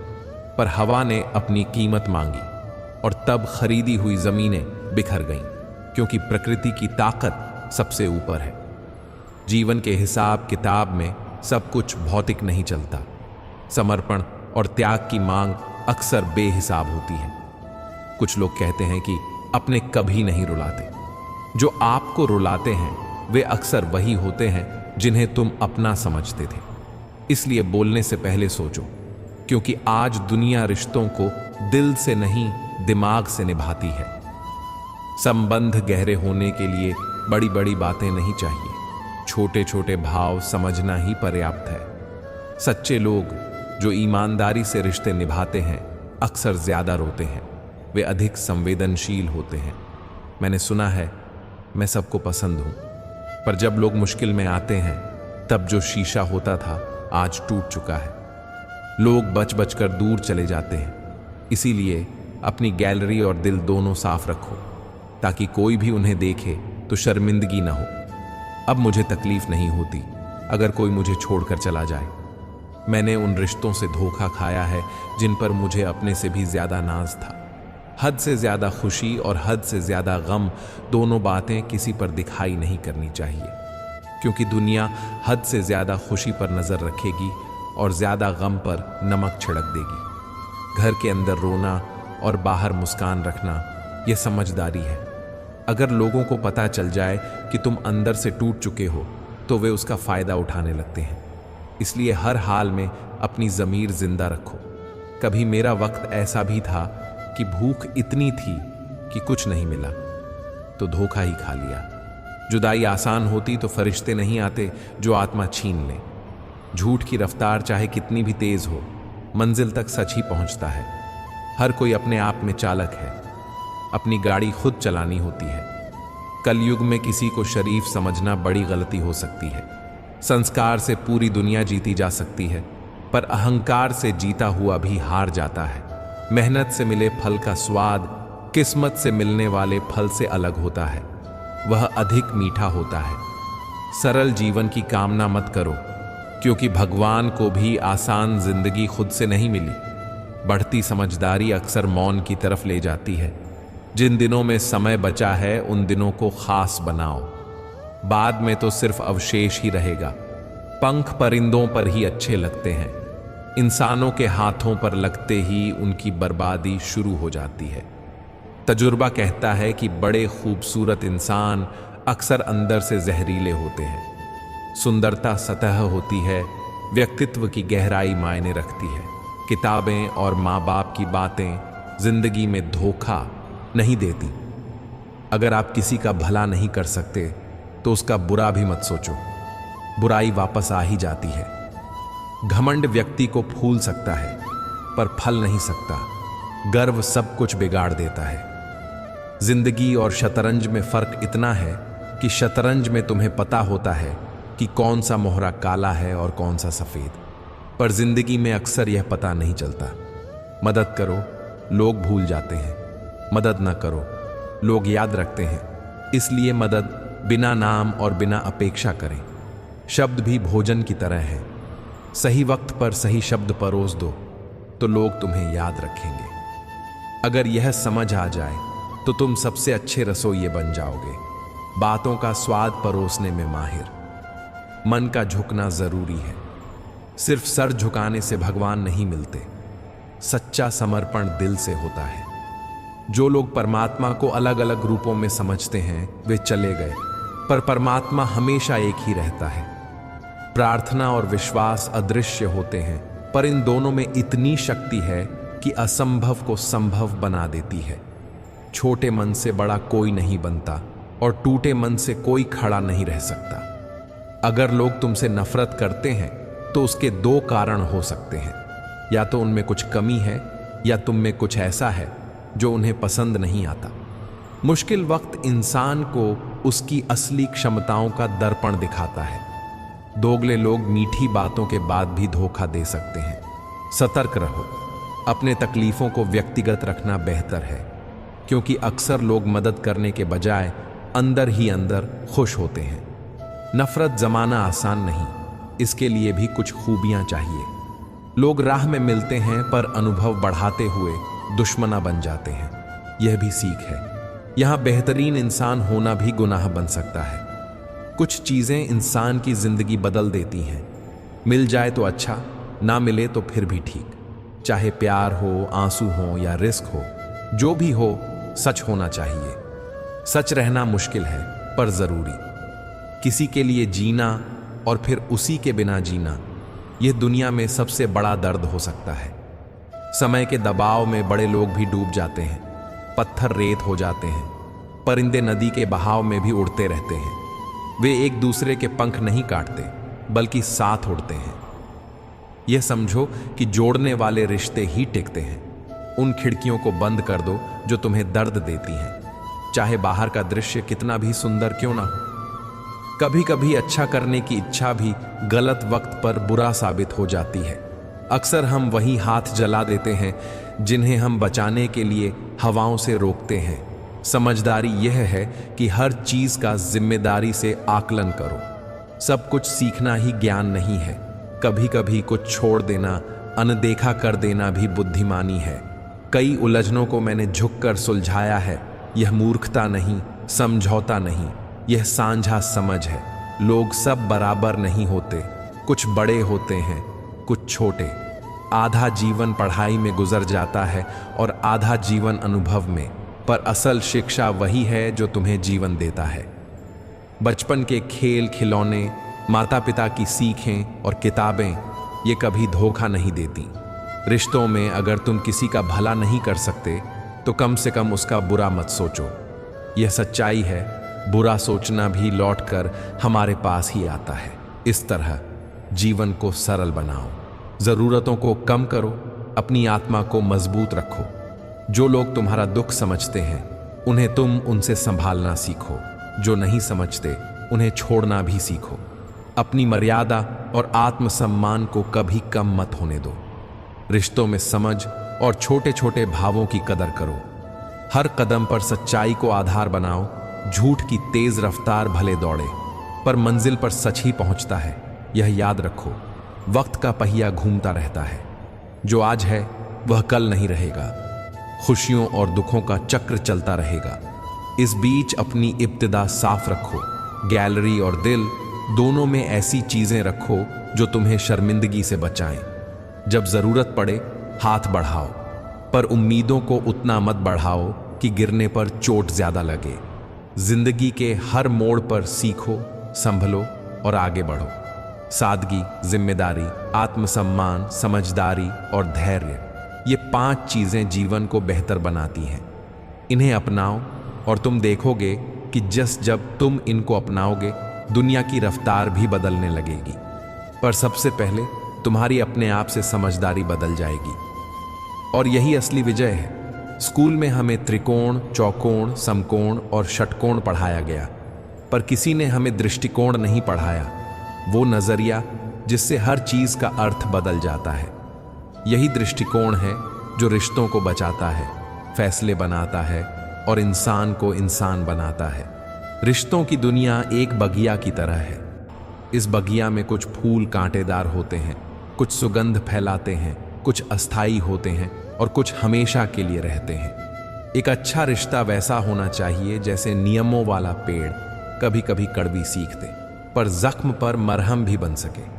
पर हवा ने अपनी कीमत मांगी और तब खरीदी हुई जमीनें बिखर गईं, क्योंकि प्रकृति की ताकत सबसे ऊपर है। जीवन के हिसाब किताब में सब कुछ भौतिक नहीं चलता। समर्पण और त्याग की मांग अक्सर बेहिसाब होती है। कुछ लोग कहते हैं कि अपने कभी नहीं रुलाते। जो आपको रुलाते हैं वे अक्सर वही होते हैं जिन्हें तुम अपना समझते थे। इसलिए बोलने से पहले सोचो, क्योंकि आज दुनिया रिश्तों को दिल से नहीं दिमाग से निभाती है। संबंध गहरे होने के लिए बड़ी बड़ी बातें नहीं चाहिए, छोटे छोटे भाव समझना ही पर्याप्त है। सच्चे लोग जो ईमानदारी से रिश्ते निभाते हैं अक्सर ज्यादा रोते हैं, वे अधिक संवेदनशील होते हैं। मैंने सुना है, मैं सबको पसंद हूं, पर जब लोग मुश्किल में आते हैं तब जो शीशा होता था आज टूट चुका है। लोग बच बच कर दूर चले जाते हैं, इसीलिए अपनी गैलरी और दिल दोनों साफ रखो, ताकि कोई भी उन्हें देखे तो शर्मिंदगी ना हो। अब मुझे तकलीफ नहीं होती अगर कोई मुझे छोड़कर चला जाए। मैंने उन रिश्तों से धोखा खाया है जिन पर मुझे अपने से भी ज्यादा नाज था। हद से ज्यादा खुशी और हद से ज्यादा गम, दोनों बातें किसी पर दिखाई नहीं करनी चाहिए, क्योंकि दुनिया हद से ज्यादा खुशी पर नजर रखेगी और ज्यादा गम पर नमक छिड़क देगी। घर के अंदर रोना और बाहर मुस्कान रखना, यह समझदारी है। अगर लोगों को पता चल जाए कि तुम अंदर से टूट चुके हो तो वे उसका फायदा उठाने लगते हैं। इसलिए हर हाल में अपनी ज़मीर जिंदा रखो। कभी मेरा वक्त ऐसा भी था कि भूख इतनी थी कि कुछ नहीं मिला तो धोखा ही खा लिया। जुदाई आसान होती तो फरिश्ते नहीं आते जो आत्मा छीन लें। झूठ की रफ्तार चाहे कितनी भी तेज हो, मंजिल तक सच ही पहुंचता है। हर कोई अपने आप में चालक है, अपनी गाड़ी खुद चलानी होती है। कलयुग में किसी को शरीफ समझना बड़ी गलती हो सकती है। संस्कार से पूरी दुनिया जीती जा सकती है, पर अहंकार से जीता हुआ भी हार जाता है। मेहनत से मिले फल का स्वाद किस्मत से मिलने वाले फल से अलग होता है, वह अधिक मीठा होता है। सरल जीवन की कामना मत करो, क्योंकि भगवान को भी आसान जिंदगी खुद से नहीं मिली। बढ़ती समझदारी अक्सर मौन की तरफ ले जाती है। जिन दिनों में समय बचा है उन दिनों को खास बनाओ, बाद में तो सिर्फ अवशेष ही रहेगा। पंख परिंदों पर ही अच्छे लगते हैं, इंसानों के हाथों पर लगते ही उनकी बर्बादी शुरू हो जाती है। तजुर्बा कहता है कि बड़े खूबसूरत इंसान अक्सर अंदर से जहरीले होते हैं। सुंदरता सतह होती है, व्यक्तित्व की गहराई मायने रखती है। किताबें और माँ बाप की बातें जिंदगी में धोखा नहीं देती। अगर आप किसी का भला नहीं कर सकते तो उसका बुरा भी मत सोचो, बुराई वापस आ ही जाती है। घमंड व्यक्ति को फूल सकता है पर फल नहीं सकता। गर्व सब कुछ बिगाड़ देता है। जिंदगी और शतरंज में फर्क इतना है कि शतरंज में तुम्हें पता होता है कि कौन सा मोहरा काला है और कौन सा सफेद, पर जिंदगी में अक्सर यह पता नहीं चलता। मदद करो, लोग भूल जाते हैं। मदद न करो, लोग याद रखते हैं। इसलिए मदद बिना नाम और बिना अपेक्षा करें। शब्द भी भोजन की तरह है, सही वक्त पर सही शब्द परोस दो तो लोग तुम्हें याद रखेंगे। अगर यह समझ आ जाए तो तुम सबसे अच्छे रसोइये बन जाओगे, बातों का स्वाद परोसने में माहिर। मन का झुकना जरूरी है, सिर्फ सर झुकाने से भगवान नहीं मिलते। सच्चा समर्पण दिल से होता है। जो लोग परमात्मा को अलग अलग रूपों में समझते हैं वे चले गए, पर परमात्मा हमेशा एक ही रहता है। प्रार्थना और विश्वास अदृश्य होते हैं, पर इन दोनों में इतनी शक्ति है कि असंभव को संभव बना देती है। छोटे मन से बड़ा कोई नहीं बनता और टूटे मन से कोई खड़ा नहीं रह सकता। अगर लोग तुमसे नफरत करते हैं तो उसके दो कारण हो सकते हैं, या तो उनमें कुछ कमी है या तुम में कुछ ऐसा है जो उन्हें पसंद नहीं आता। मुश्किल वक्त इंसान को उसकी असली क्षमताओं का दर्पण दिखाता है। दोगले लोग मीठी बातों के बाद भी धोखा दे सकते हैं। सतर्क रहो, अपने तकलीफों को व्यक्तिगत रखना बेहतर है, क्योंकि अक्सर लोग मदद करने के बजाय अंदर ही अंदर खुश होते हैं। नफरत जमाना आसान नहीं, इसके लिए भी कुछ खूबियां चाहिए। लोग राह में मिलते हैं पर अनुभव बढ़ाते हुए दुश्मना बन जाते हैं, यह भी सीख है। यहां बेहतरीन इंसान होना भी गुनाह बन सकता है। कुछ चीजें इंसान की जिंदगी बदल देती हैं। मिल जाए तो अच्छा, ना मिले तो फिर भी ठीक। चाहे प्यार हो, आंसू हो या रिस्क हो, जो भी हो सच होना चाहिए। सच रहना मुश्किल है पर जरूरी। किसी के लिए जीना और फिर उसी के बिना जीना, यह दुनिया में सबसे बड़ा दर्द हो सकता है। समय के दबाव में बड़े लोग भी डूब जाते हैं, पत्थर रेत हो जाते हैं, परिंदे नदी के बहाव में भी उड़ते रहते हैं। वे एक दूसरे के पंख नहीं काटते बल्कि साथ उड़ते हैं। यह समझो कि जोड़ने वाले रिश्ते ही टिकते हैं। उन खिड़कियों को बंद कर दो जो तुम्हें दर्द देती हैं, चाहे बाहर का दृश्य कितना भी सुंदर क्यों ना हो। कभी कभी अच्छा करने की इच्छा भी गलत वक्त पर बुरा साबित हो जाती है। अक्सर हम वही हाथ जला देते हैं जिन्हें हम बचाने के लिए हवाओं से रोकते हैं। समझदारी यह है कि हर चीज का जिम्मेदारी से आकलन करो। सब कुछ सीखना ही ज्ञान नहीं है। कभी कभी कुछ छोड़ देना, अनदेखा कर देना भी बुद्धिमानी है। कई उलझनों को मैंने झुककर सुलझाया है। यह मूर्खता नहीं, समझौता नहीं, यह साझा समझ है। लोग सब बराबर नहीं होते, कुछ बड़े होते हैं, कुछ छोटे। आधा जीवन पढ़ाई में गुजर जाता है और आधा जीवन अनुभव में, पर असल शिक्षा वही है जो तुम्हें जीवन देता है। बचपन के खेल खिलौने, माता पिता की सीखें और किताबें ये कभी धोखा नहीं देती। रिश्तों में अगर तुम किसी का भला नहीं कर सकते तो कम से कम उसका बुरा मत सोचो। यह सच्चाई है, बुरा सोचना भी लौटकर हमारे पास ही आता है। इस तरह जीवन को सरल बनाओ, जरूरतों को कम करो, अपनी आत्मा को मजबूत रखो। जो लोग तुम्हारा दुख समझते हैं उन्हें तुम उनसे संभालना सीखो। जो नहीं समझते उन्हें छोड़ना भी सीखो। अपनी मर्यादा और आत्मसम्मान को कभी कम मत होने दो। रिश्तों में समझ और छोटे छोटे भावों की कदर करो। हर कदम पर सच्चाई को आधार बनाओ। झूठ की तेज रफ्तार भले दौड़े, पर मंजिल पर सच ही पहुंचता है। यह याद रखो, वक्त का पहिया घूमता रहता है। जो आज है वह कल नहीं रहेगा। खुशियों और दुखों का चक्र चलता रहेगा। इस बीच अपनी इब्तिदा साफ रखो। गैलरी और दिल दोनों में ऐसी चीजें रखो जो तुम्हें शर्मिंदगी से बचाएं। जब जरूरत पड़े हाथ बढ़ाओ, पर उम्मीदों को उतना मत बढ़ाओ कि गिरने पर चोट ज्यादा लगे। जिंदगी के हर मोड़ पर सीखो, संभलो और आगे बढ़ो। सादगी, जिम्मेदारी, आत्मसम्मान, समझदारी और धैर्य, ये 5 चीजें जीवन को बेहतर बनाती हैं। इन्हें अपनाओ और तुम देखोगे कि जब तुम इनको अपनाओगे दुनिया की रफ्तार भी बदलने लगेगी। पर सबसे पहले तुम्हारी अपने आप से समझदारी बदल जाएगी, और यही असली विजय है। स्कूल में हमें त्रिकोण, चौकोण, समकोण और षटकोण पढ़ाया गया, पर किसी ने हमें दृष्टिकोण नहीं पढ़ाया। वो नजरिया जिससे हर चीज का अर्थ बदल जाता है। यही दृष्टिकोण है जो रिश्तों को बचाता है, फैसले बनाता है और इंसान को इंसान बनाता है। रिश्तों की दुनिया एक बगिया की तरह है। इस बगिया में कुछ फूल कांटेदार होते हैं, कुछ सुगंध फैलाते हैं, कुछ अस्थाई होते हैं और कुछ हमेशा के लिए रहते हैं। एक अच्छा रिश्ता वैसा होना चाहिए जैसे नियमों वाला पेड़ कभी कभी कड़वी सीख दे, पर जख्म पर मरहम भी बन सके।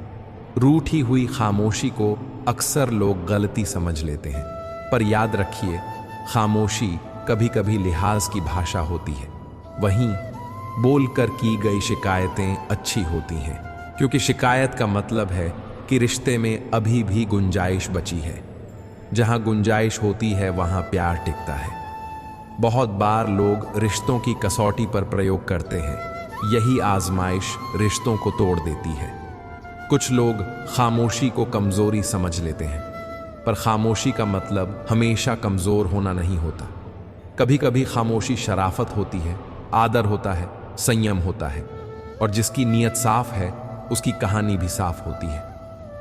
रूठी हुई खामोशी को अक्सर लोग गलती समझ लेते हैं, पर याद रखिए, खामोशी कभी कभी लिहाज की भाषा होती है। वहीं बोलकर की गई शिकायतें अच्छी होती हैं, क्योंकि शिकायत का मतलब है कि रिश्ते में अभी भी गुंजाइश बची है। जहां गुंजाइश होती है वहां प्यार टिकता है। बहुत बार लोग रिश्तों की कसौटी पर प्रयोग करते हैं। यही आजमाइश रिश्तों को तोड़ देती है। कुछ लोग खामोशी को कमजोरी समझ लेते हैं, पर खामोशी का मतलब हमेशा कमजोर होना नहीं होता। कभी कभी खामोशी शराफत होती है, आदर होता है, संयम होता है, और जिसकी नीयत साफ है उसकी कहानी भी साफ होती है।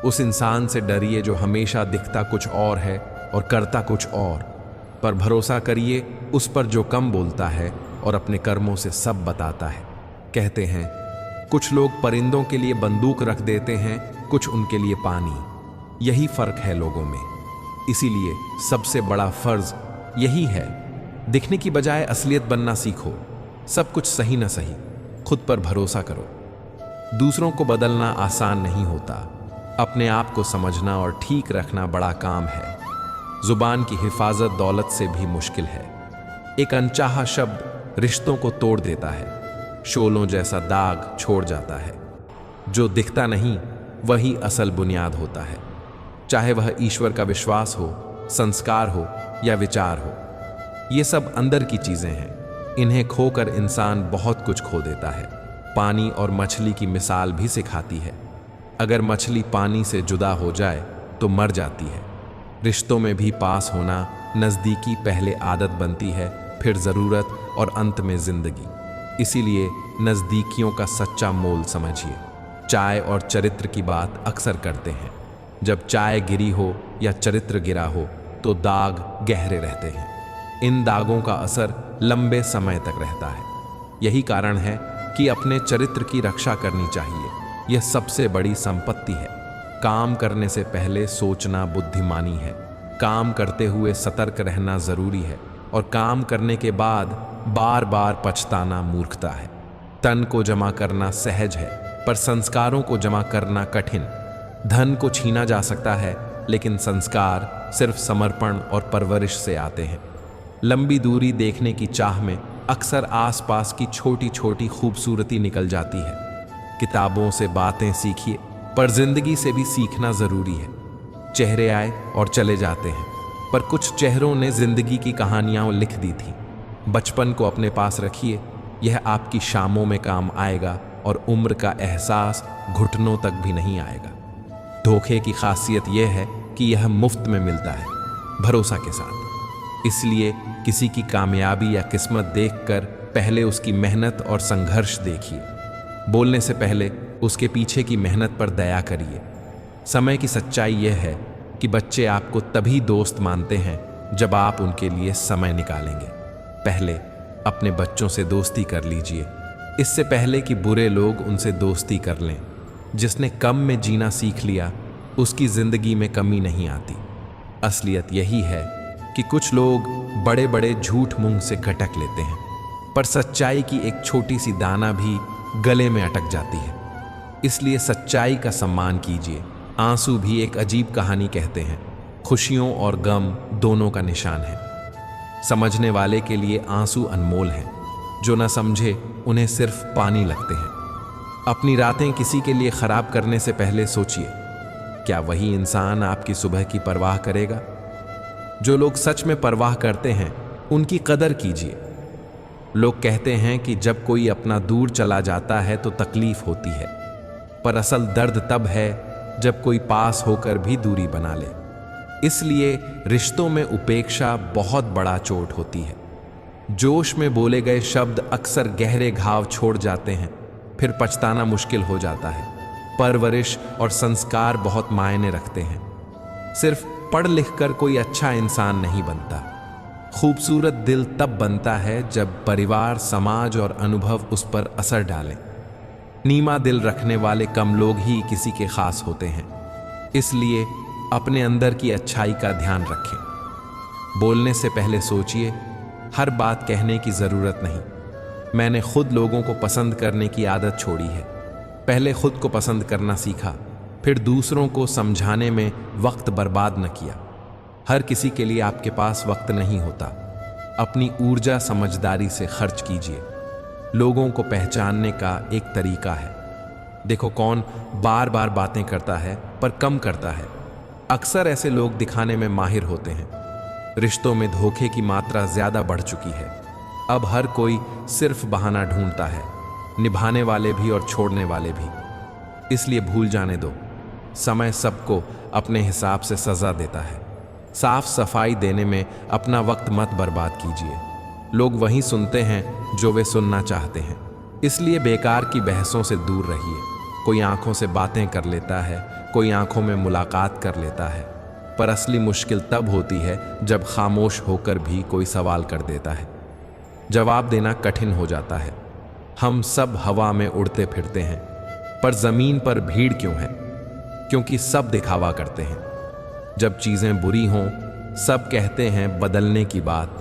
उस इंसान से डरिए जो हमेशा दिखता कुछ और है और करता कुछ और, पर भरोसा करिए उस पर जो कम बोलता है और अपने कर्मों से सब बताता है। कहते हैं कुछ लोग परिंदों के लिए बंदूक रख देते हैं, कुछ उनके लिए पानी। यही फर्क है लोगों में। इसीलिए सबसे बड़ा फर्ज यही है, दिखने की बजाय असलियत बनना सीखो। सब कुछ सही न सही, खुद पर भरोसा करो। दूसरों को बदलना आसान नहीं होता, अपने आप को समझना और ठीक रखना बड़ा काम है। जुबान की हिफाजत दौलत से भी मुश्किल है। एक अनचाहा शब्द रिश्तों को तोड़ देता है, शोलों जैसा दाग छोड़ जाता है। जो दिखता नहीं वही असल बुनियाद होता है, चाहे वह ईश्वर का विश्वास हो, संस्कार हो या विचार हो। ये सब अंदर की चीजें हैं, इन्हें खोकर इंसान बहुत कुछ खो देता है। पानी और मछली की मिसाल भी सिखाती है। अगर मछली पानी से जुदा हो जाए तो मर जाती है। रिश्तों में भी पास होना, नज़दीकी पहले आदत बनती है, फिर ज़रूरत और अंत में ज़िंदगी। इसीलिए नज़दीकियों का सच्चा मोल समझिए। चाय और चरित्र की बात अक्सर करते हैं। जब चाय गिरी हो या चरित्र गिरा हो तो दाग गहरे रहते हैं। इन दागों का असर लंबे समय तक रहता है। यही कारण है कि अपने चरित्र की रक्षा करनी चाहिए। यह सबसे बड़ी संपत्ति है। काम करने से पहले सोचना बुद्धिमानी है। काम करते हुए सतर्क रहना जरूरी है और काम करने के बाद बार बार पछताना मूर्खता है। तन को जमा करना सहज है, पर संस्कारों को जमा करना कठिन। धन को छीना जा सकता है, लेकिन संस्कार सिर्फ समर्पण और परवरिश से आते हैं। लंबी दूरी देखने की चाह में अक्सर आसपास की छोटी छोटी खूबसूरती निकल जाती है। किताबों से बातें सीखिए, पर जिंदगी से भी सीखना जरूरी है। चेहरे आए और चले जाते हैं, पर कुछ चेहरों ने जिंदगी की कहानियां लिख दी थी। बचपन को अपने पास रखिए, यह आपकी शामों में काम आएगा और उम्र का एहसास घुटनों तक भी नहीं आएगा। धोखे की खासियत यह है कि यह मुफ्त में मिलता है, भरोसा के साथ। इसलिए किसी की कामयाबी या किस्मत देखकर पहले उसकी मेहनत और संघर्ष देखिए। बोलने से पहले उसके पीछे की मेहनत पर दया करिए। समय की सच्चाई यह है कि बच्चे आपको तभी दोस्त मानते हैं जब आप उनके लिए समय निकालेंगे। पहले अपने बच्चों से दोस्ती कर लीजिए, इससे पहले कि बुरे लोग उनसे दोस्ती कर लें। जिसने कम में जीना सीख लिया, उसकी जिंदगी में कमी नहीं आती। असलियत यही है कि कुछ लोग बड़े बड़े झूठ मुंह से गटक लेते हैं, पर सच्चाई की एक छोटी सी दाना भी गले में अटक जाती है। इसलिए सच्चाई का सम्मान कीजिए। आंसू भी एक अजीब कहानी कहते हैं। खुशियों और गम दोनों का निशान है। समझने वाले के लिए आंसू अनमोल हैं, जो न समझे उन्हें सिर्फ पानी लगते हैं। अपनी रातें किसी के लिए खराब करने से पहले सोचिए, क्या वही इंसान आपकी सुबह की परवाह करेगा? जो लोग सच में परवाह करते हैं, उनकी कदर कीजिए। लोग कहते हैं कि जब कोई अपना दूर चला जाता है तो तकलीफ होती है, पर असल दर्द तब है जब कोई पास होकर भी दूरी बना ले। इसलिए रिश्तों में उपेक्षा बहुत बड़ा चोट होती है। जोश में बोले गए शब्द अक्सर गहरे घाव छोड़ जाते हैं, फिर पछताना मुश्किल हो जाता है। परवरिश और संस्कार बहुत मायने रखते हैं। सिर्फ पढ़ लिख कर कोई अच्छा इंसान नहीं बनता। खूबसूरत दिल तब बनता है जब परिवार, समाज और अनुभव उस पर असर डालें। नीमा दिल रखने वाले कम लोग ही किसी के खास होते हैं। इसलिए अपने अंदर की अच्छाई का ध्यान रखें। बोलने से पहले सोचिए, हर बात कहने की जरूरत नहीं। मैंने खुद लोगों को पसंद करने की आदत छोड़ी है। पहले खुद को पसंद करना सीखा, फिर दूसरों को समझाने में वक्त बर्बाद न किया। हर किसी के लिए आपके पास वक्त नहीं होता। अपनी ऊर्जा समझदारी से खर्च कीजिए। लोगों को पहचानने का एक तरीका है। देखो कौन बार बार बातें करता है पर कम करता है। अक्सर ऐसे लोग दिखाने में माहिर होते हैं। रिश्तों में धोखे की मात्रा ज्यादा बढ़ चुकी है। अब हर कोई सिर्फ बहाना ढूंढता है, निभाने वाले भी और छोड़ने वाले भी। इसलिए भूल जाने दो, समय सबको अपने हिसाब से सजा देता है। साफ सफाई देने में अपना वक्त मत बर्बाद कीजिए। लोग वही सुनते हैं जो वे सुनना चाहते हैं। इसलिए बेकार की बहसों से दूर रहिए। कोई आंखों से बातें कर लेता है, कोई आंखों में मुलाकात कर लेता है, पर असली मुश्किल तब होती है जब खामोश होकर भी कोई सवाल कर देता है। जवाब देना कठिन हो जाता है। हम सब हवा में उड़ते फिरते हैं, पर जमीन पर भीड़ क्यों है? क्योंकि सब दिखावा करते हैं। जब चीजें बुरी हों, सब कहते हैं बदलने की बात,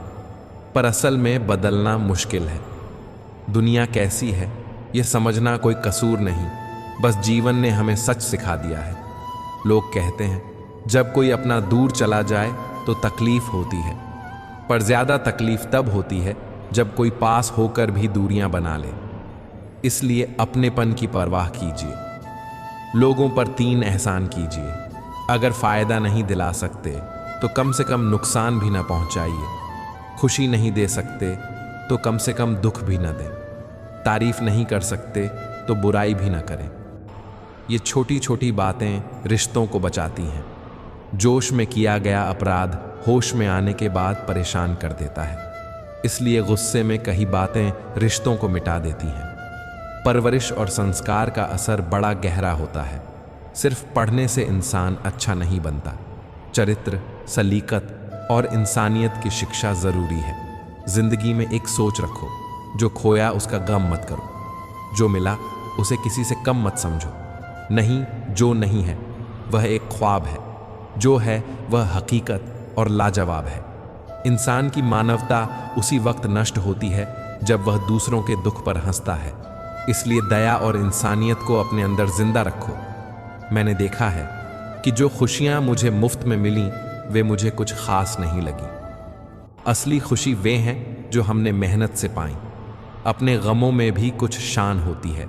पर असल में बदलना मुश्किल है। दुनिया कैसी है यह समझना कोई कसूर नहीं, बस जीवन ने हमें सच सिखा दिया है। लोग कहते हैं जब कोई अपना दूर चला जाए तो तकलीफ होती है, पर ज्यादा तकलीफ तब होती है जब कोई पास होकर भी दूरियां बना ले। इसलिए अपनेपन की परवाह कीजिए। लोगों पर 3 एहसान कीजिए। अगर फायदा नहीं दिला सकते तो कम से कम नुकसान भी ना पहुंचाइए। खुशी नहीं दे सकते तो कम से कम दुख भी ना दें। तारीफ नहीं कर सकते तो बुराई भी ना करें। ये छोटी छोटी बातें रिश्तों को बचाती हैं। जोश में किया गया अपराध होश में आने के बाद परेशान कर देता है। इसलिए गुस्से में कही बातें रिश्तों को मिटा देती हैं। परवरिश और संस्कार का असर बड़ा गहरा होता है। सिर्फ पढ़ने से इंसान अच्छा नहीं बनता। चरित्र, सलीकत और इंसानियत की शिक्षा जरूरी है। जिंदगी में एक सोच रखो, जो खोया उसका गम मत करो, जो मिला उसे किसी से कम मत समझो। नहीं, जो नहीं है वह एक ख्वाब है, जो है वह हकीकत और लाजवाब है। इंसान की मानवता उसी वक्त नष्ट होती है जब वह दूसरों के दुख पर हंसता है। इसलिए दया और इंसानियत को अपने अंदर जिंदा रखो। मैंने देखा है कि जो खुशियां मुझे मुफ्त में मिली वे मुझे कुछ खास नहीं लगी। असली खुशी वे हैं जो हमने मेहनत से पाई। अपने गमों में भी कुछ शान होती है।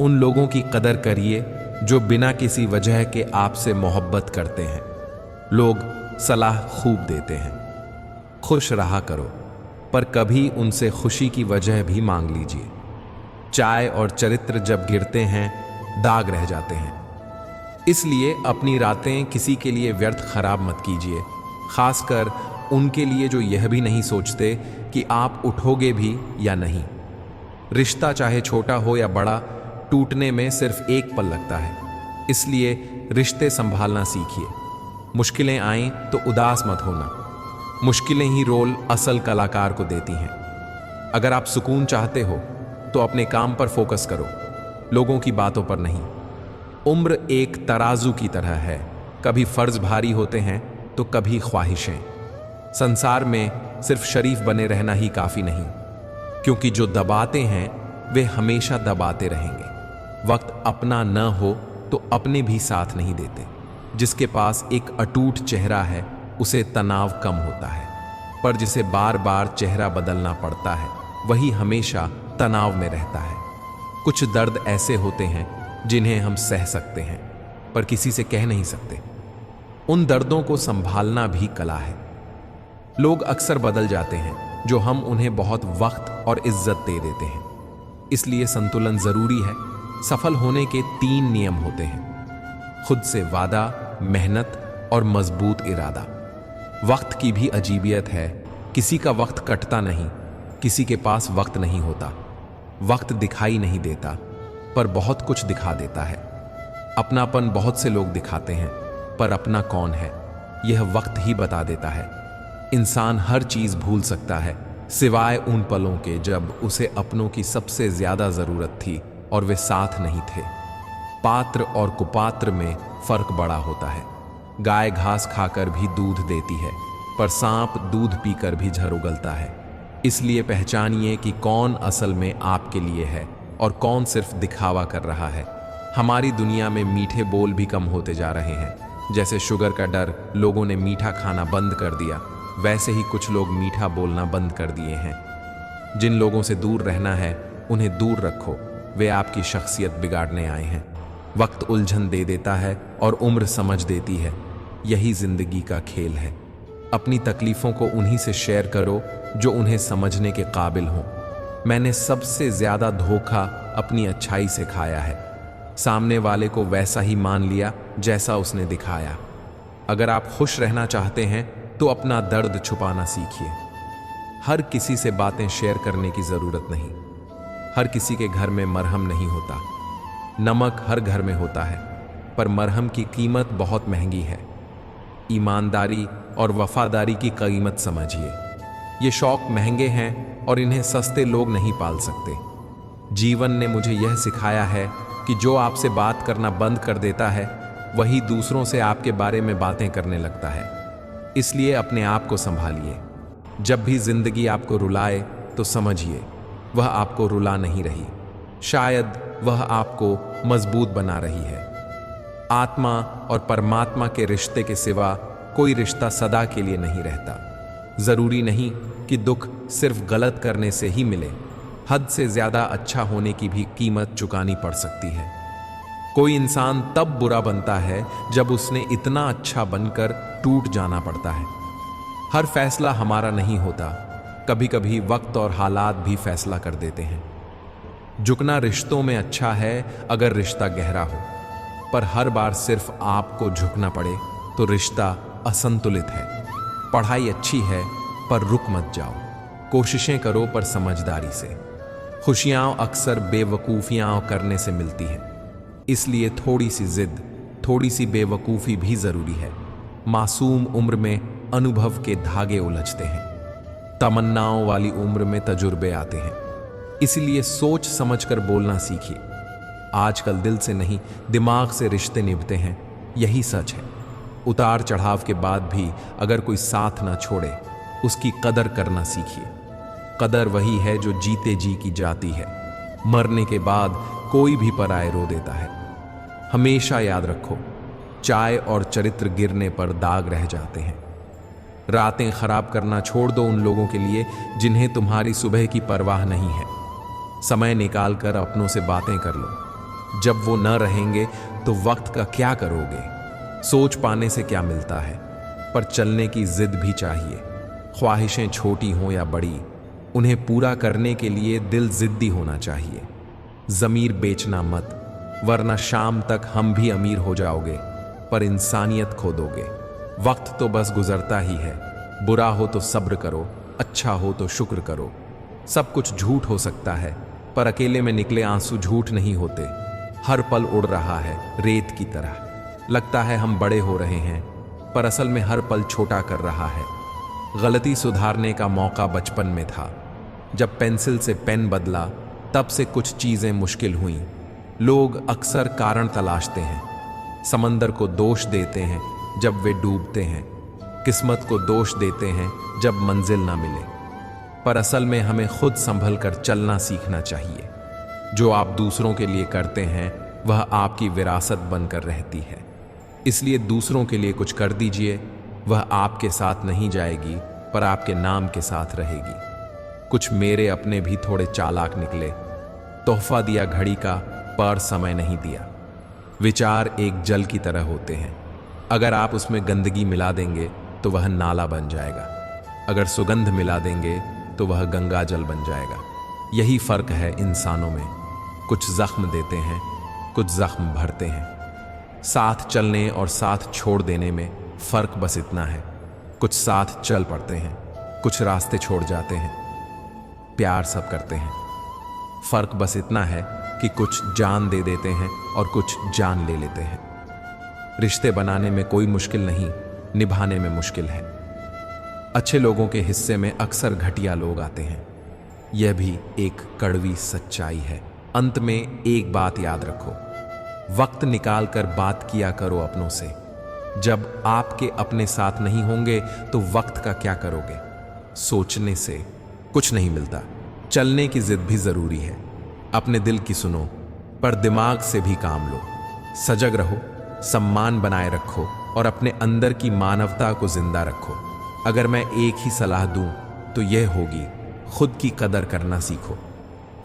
उन लोगों की कदर करिए जो बिना किसी वजह के आपसे मोहब्बत करते हैं। लोग सलाह खूब देते हैं, खुश रहा करो, पर कभी उनसे खुशी की वजह भी मांग लीजिए। चाय और चरित्र जब गिरते हैं दाग रह जाते हैं। इसलिए अपनी रातें किसी के लिए व्यर्थ खराब मत कीजिए, खासकर उनके लिए जो यह भी नहीं सोचते कि आप उठोगे भी या नहीं। रिश्ता चाहे छोटा हो या बड़ा, टूटने में सिर्फ एक पल लगता है। इसलिए रिश्ते संभालना सीखिए। मुश्किलें आएं तो उदास मत होना। मुश्किलें ही रोल असल कलाकार को देती हैं। अगर आप सुकून चाहते हो तो अपने काम पर फोकस करो, लोगों की बातों पर नहीं। उम्र एक तराजू की तरह है, कभी फर्ज भारी होते हैं तो कभी ख्वाहिशें। संसार में सिर्फ शरीफ बने रहना ही काफी नहीं, क्योंकि जो दबाते हैं वे हमेशा दबाते रहेंगे। वक्त अपना न हो तो अपने भी साथ नहीं देते। जिसके पास एक अटूट चेहरा है उसे तनाव कम होता है, पर जिसे बार बार चेहरा बदलना पड़ता है वही हमेशा तनाव में रहता है। कुछ दर्द ऐसे होते हैं जिन्हें हम सह सकते हैं पर किसी से कह नहीं सकते। उन दर्दों को संभालना भी कला है। लोग अक्सर बदल जाते हैं जो हम उन्हें बहुत वक्त और इज्जत दे देते हैं। इसलिए संतुलन जरूरी है। सफल होने के 3 नियम होते हैं: खुद से वादा, मेहनत और मजबूत इरादा। वक्त की भी अजीबियत है। किसी का वक्त कटता नहीं, किसी के पास वक्त नहीं होता। वक्त दिखाई नहीं देता पर बहुत कुछ दिखा देता है। अपनापन बहुत से लोग दिखाते हैं पर अपना कौन है यह वक्त ही बता देता है। इंसान हर चीज भूल सकता है सिवाय उन पलों के जब उसे अपनों की सबसे ज्यादा जरूरत थी और वे साथ नहीं थे। पात्र और कुपात्र में फर्क बड़ा होता है। गाय घास खाकर भी दूध देती है पर सांप दूध पीकर भी झर उगलता है। इसलिए पहचानिए कि कौन असल में आपके लिए है और कौन सिर्फ दिखावा कर रहा है। हमारी दुनिया में मीठे बोल भी कम होते जा रहे हैं। जैसे शुगर का डर लोगों ने मीठा खाना बंद कर दिया, वैसे ही कुछ लोग मीठा बोलना बंद कर दिए हैं। जिन लोगों से दूर रहना है उन्हें दूर रखो, वे आपकी शख्सियत बिगाड़ने आए हैं। वक्त उलझन दे देता है और उम्र समझ देती है। यही जिंदगी का खेल है। अपनी तकलीफों को उन्हीं से शेयर करो जो उन्हें समझने के काबिल हों। मैंने सबसे ज्यादा धोखा अपनी अच्छाई से खाया है। सामने वाले को वैसा ही मान लिया जैसा उसने दिखाया। अगर आप खुश रहना चाहते हैं तो अपना दर्द छुपाना सीखिए। हर किसी से बातें शेयर करने की जरूरत नहीं। हर किसी के घर में मरहम नहीं होता। नमक हर घर में होता है पर मरहम की कीमत बहुत महंगी है। ईमानदारी और वफादारी की कीमत समझिए। ये शौक महंगे हैं और इन्हें सस्ते लोग नहीं पाल सकते। जीवन ने मुझे यह सिखाया है कि जो आपसे बात करना बंद कर देता है वही दूसरों से आपके बारे में बातें करने लगता है। इसलिए अपने आप को संभालिए। जब भी जिंदगी आपको रुलाए तो समझिए वह आपको रुला नहीं रही, शायद वह आपको मजबूत बना रही है। आत्मा और परमात्मा के रिश्ते के सिवा कोई रिश्ता सदा के लिए नहीं रहता। जरूरी नहीं कि दुख सिर्फ गलत करने से ही मिले। हद से ज्यादा अच्छा होने की भी कीमत चुकानी पड़ सकती है। कोई इंसान तब बुरा बनता है जब उसने इतना अच्छा बनकर टूट जाना पड़ता है। हर फैसला हमारा नहीं होता, कभी कभी वक्त और हालात भी फैसला कर देते हैं। झुकना रिश्तों में अच्छा है अगर रिश्ता गहरा हो, पर हर बार सिर्फ आपको झुकना पड़े तो रिश्ता असंतुलित है। पढ़ाई अच्छी है पर रुक मत जाओ, कोशिशें करो पर समझदारी से। खुशियां अक्सर बेवकूफियां करने से मिलती हैं, इसलिए थोड़ी सी जिद, थोड़ी सी बेवकूफ़ी भी ज़रूरी है। मासूम उम्र में अनुभव के धागे उलझते हैं, तमन्नाओं वाली उम्र में तजुर्बे आते हैं। इसलिए सोच समझकर बोलना सीखिए। आजकल दिल से नहीं, दिमाग से रिश्ते निभते हैं, यही सच है। उतार चढ़ाव के बाद भी अगर कोई साथ ना छोड़े, उसकी कदर करना सीखिए। कदर वही है जो जीते जी की जाती है। मरने के बाद कोई भी पराये रो देता है। हमेशा याद रखो, चाय और चरित्र गिरने पर दाग रह जाते हैं। रातें खराब करना छोड़ दो उन लोगों के लिए जिन्हें तुम्हारी सुबह की परवाह नहीं है। समय निकाल कर अपनों से बातें कर लो। जब वो न रहेंगे तो वक्त का क्या करोगे? सोच पाने से क्या मिलता है, पर चलने की जिद भी चाहिए। ख्वाहिशें छोटी हों या बड़ी, उन्हें पूरा करने के लिए दिल जिद्दी होना चाहिए। ज़मीर बेचना मत, वरना शाम तक हम भी अमीर हो जाओगे पर इंसानियत खो दोगे। वक्त तो बस गुजरता ही है। बुरा हो तो सब्र करो, अच्छा हो तो शुक्र करो। सब कुछ झूठ हो सकता है, पर अकेले में निकले आंसू झूठ नहीं होते। हर पल उड़ रहा है रेत की तरह। लगता है हम बड़े हो रहे हैं, पर असल में हर पल छोटा कर रहा है। गलती सुधारने का मौका बचपन में था, जब पेंसिल से पेन बदला तब से कुछ चीज़ें मुश्किल हुईं। लोग अक्सर कारण तलाशते हैं, समंदर को दोष देते हैं जब वे डूबते हैं, किस्मत को दोष देते हैं जब मंजिल ना मिले। पर असल में हमें खुद संभल कर चलना सीखना चाहिए। जो आप दूसरों के लिए करते हैं वह आपकी विरासत बनकर रहती है। इसलिए दूसरों के लिए कुछ कर दीजिए। वह आपके साथ नहीं जाएगी, पर आपके नाम के साथ रहेगी। कुछ मेरे अपने भी थोड़े चालाक निकले। तोहफा दिया घड़ी का, पर समय नहीं दिया। विचार एक जल की तरह होते हैं, अगर आप उसमें गंदगी मिला देंगे तो वह नाला बन जाएगा, अगर सुगंध मिला देंगे तो वह गंगा जल बन जाएगा। यही फर्क है इंसानों में। कुछ जख्म देते हैं, कुछ जख्म भरते हैं। साथ चलने और साथ छोड़ देने में फर्क बस इतना है। कुछ साथ चल पड़ते हैं, कुछ रास्ते छोड़ जाते हैं। प्यार सब करते हैं, फर्क बस इतना है कि कुछ जान दे देते हैं और कुछ जान ले लेते हैं। रिश्ते बनाने में कोई मुश्किल नहीं, निभाने में मुश्किल है। अच्छे लोगों के हिस्से में अक्सर घटिया लोग आते हैं, यह भी एक कड़वी सच्चाई है। अंत में एक बात याद रखो, वक्त निकाल कर बात किया करो अपनों से। जब आपके अपने साथ नहीं होंगे तो वक्त का क्या करोगे? सोचने से कुछ नहीं मिलता। चलने की जिद भी जरूरी है। अपने दिल की सुनो, पर दिमाग से भी काम लो। सजग रहो, सम्मान बनाए रखो और अपने अंदर की मानवता को जिंदा रखो। अगर मैं एक ही सलाह दूं तो यह होगी, खुद की कदर करना सीखो।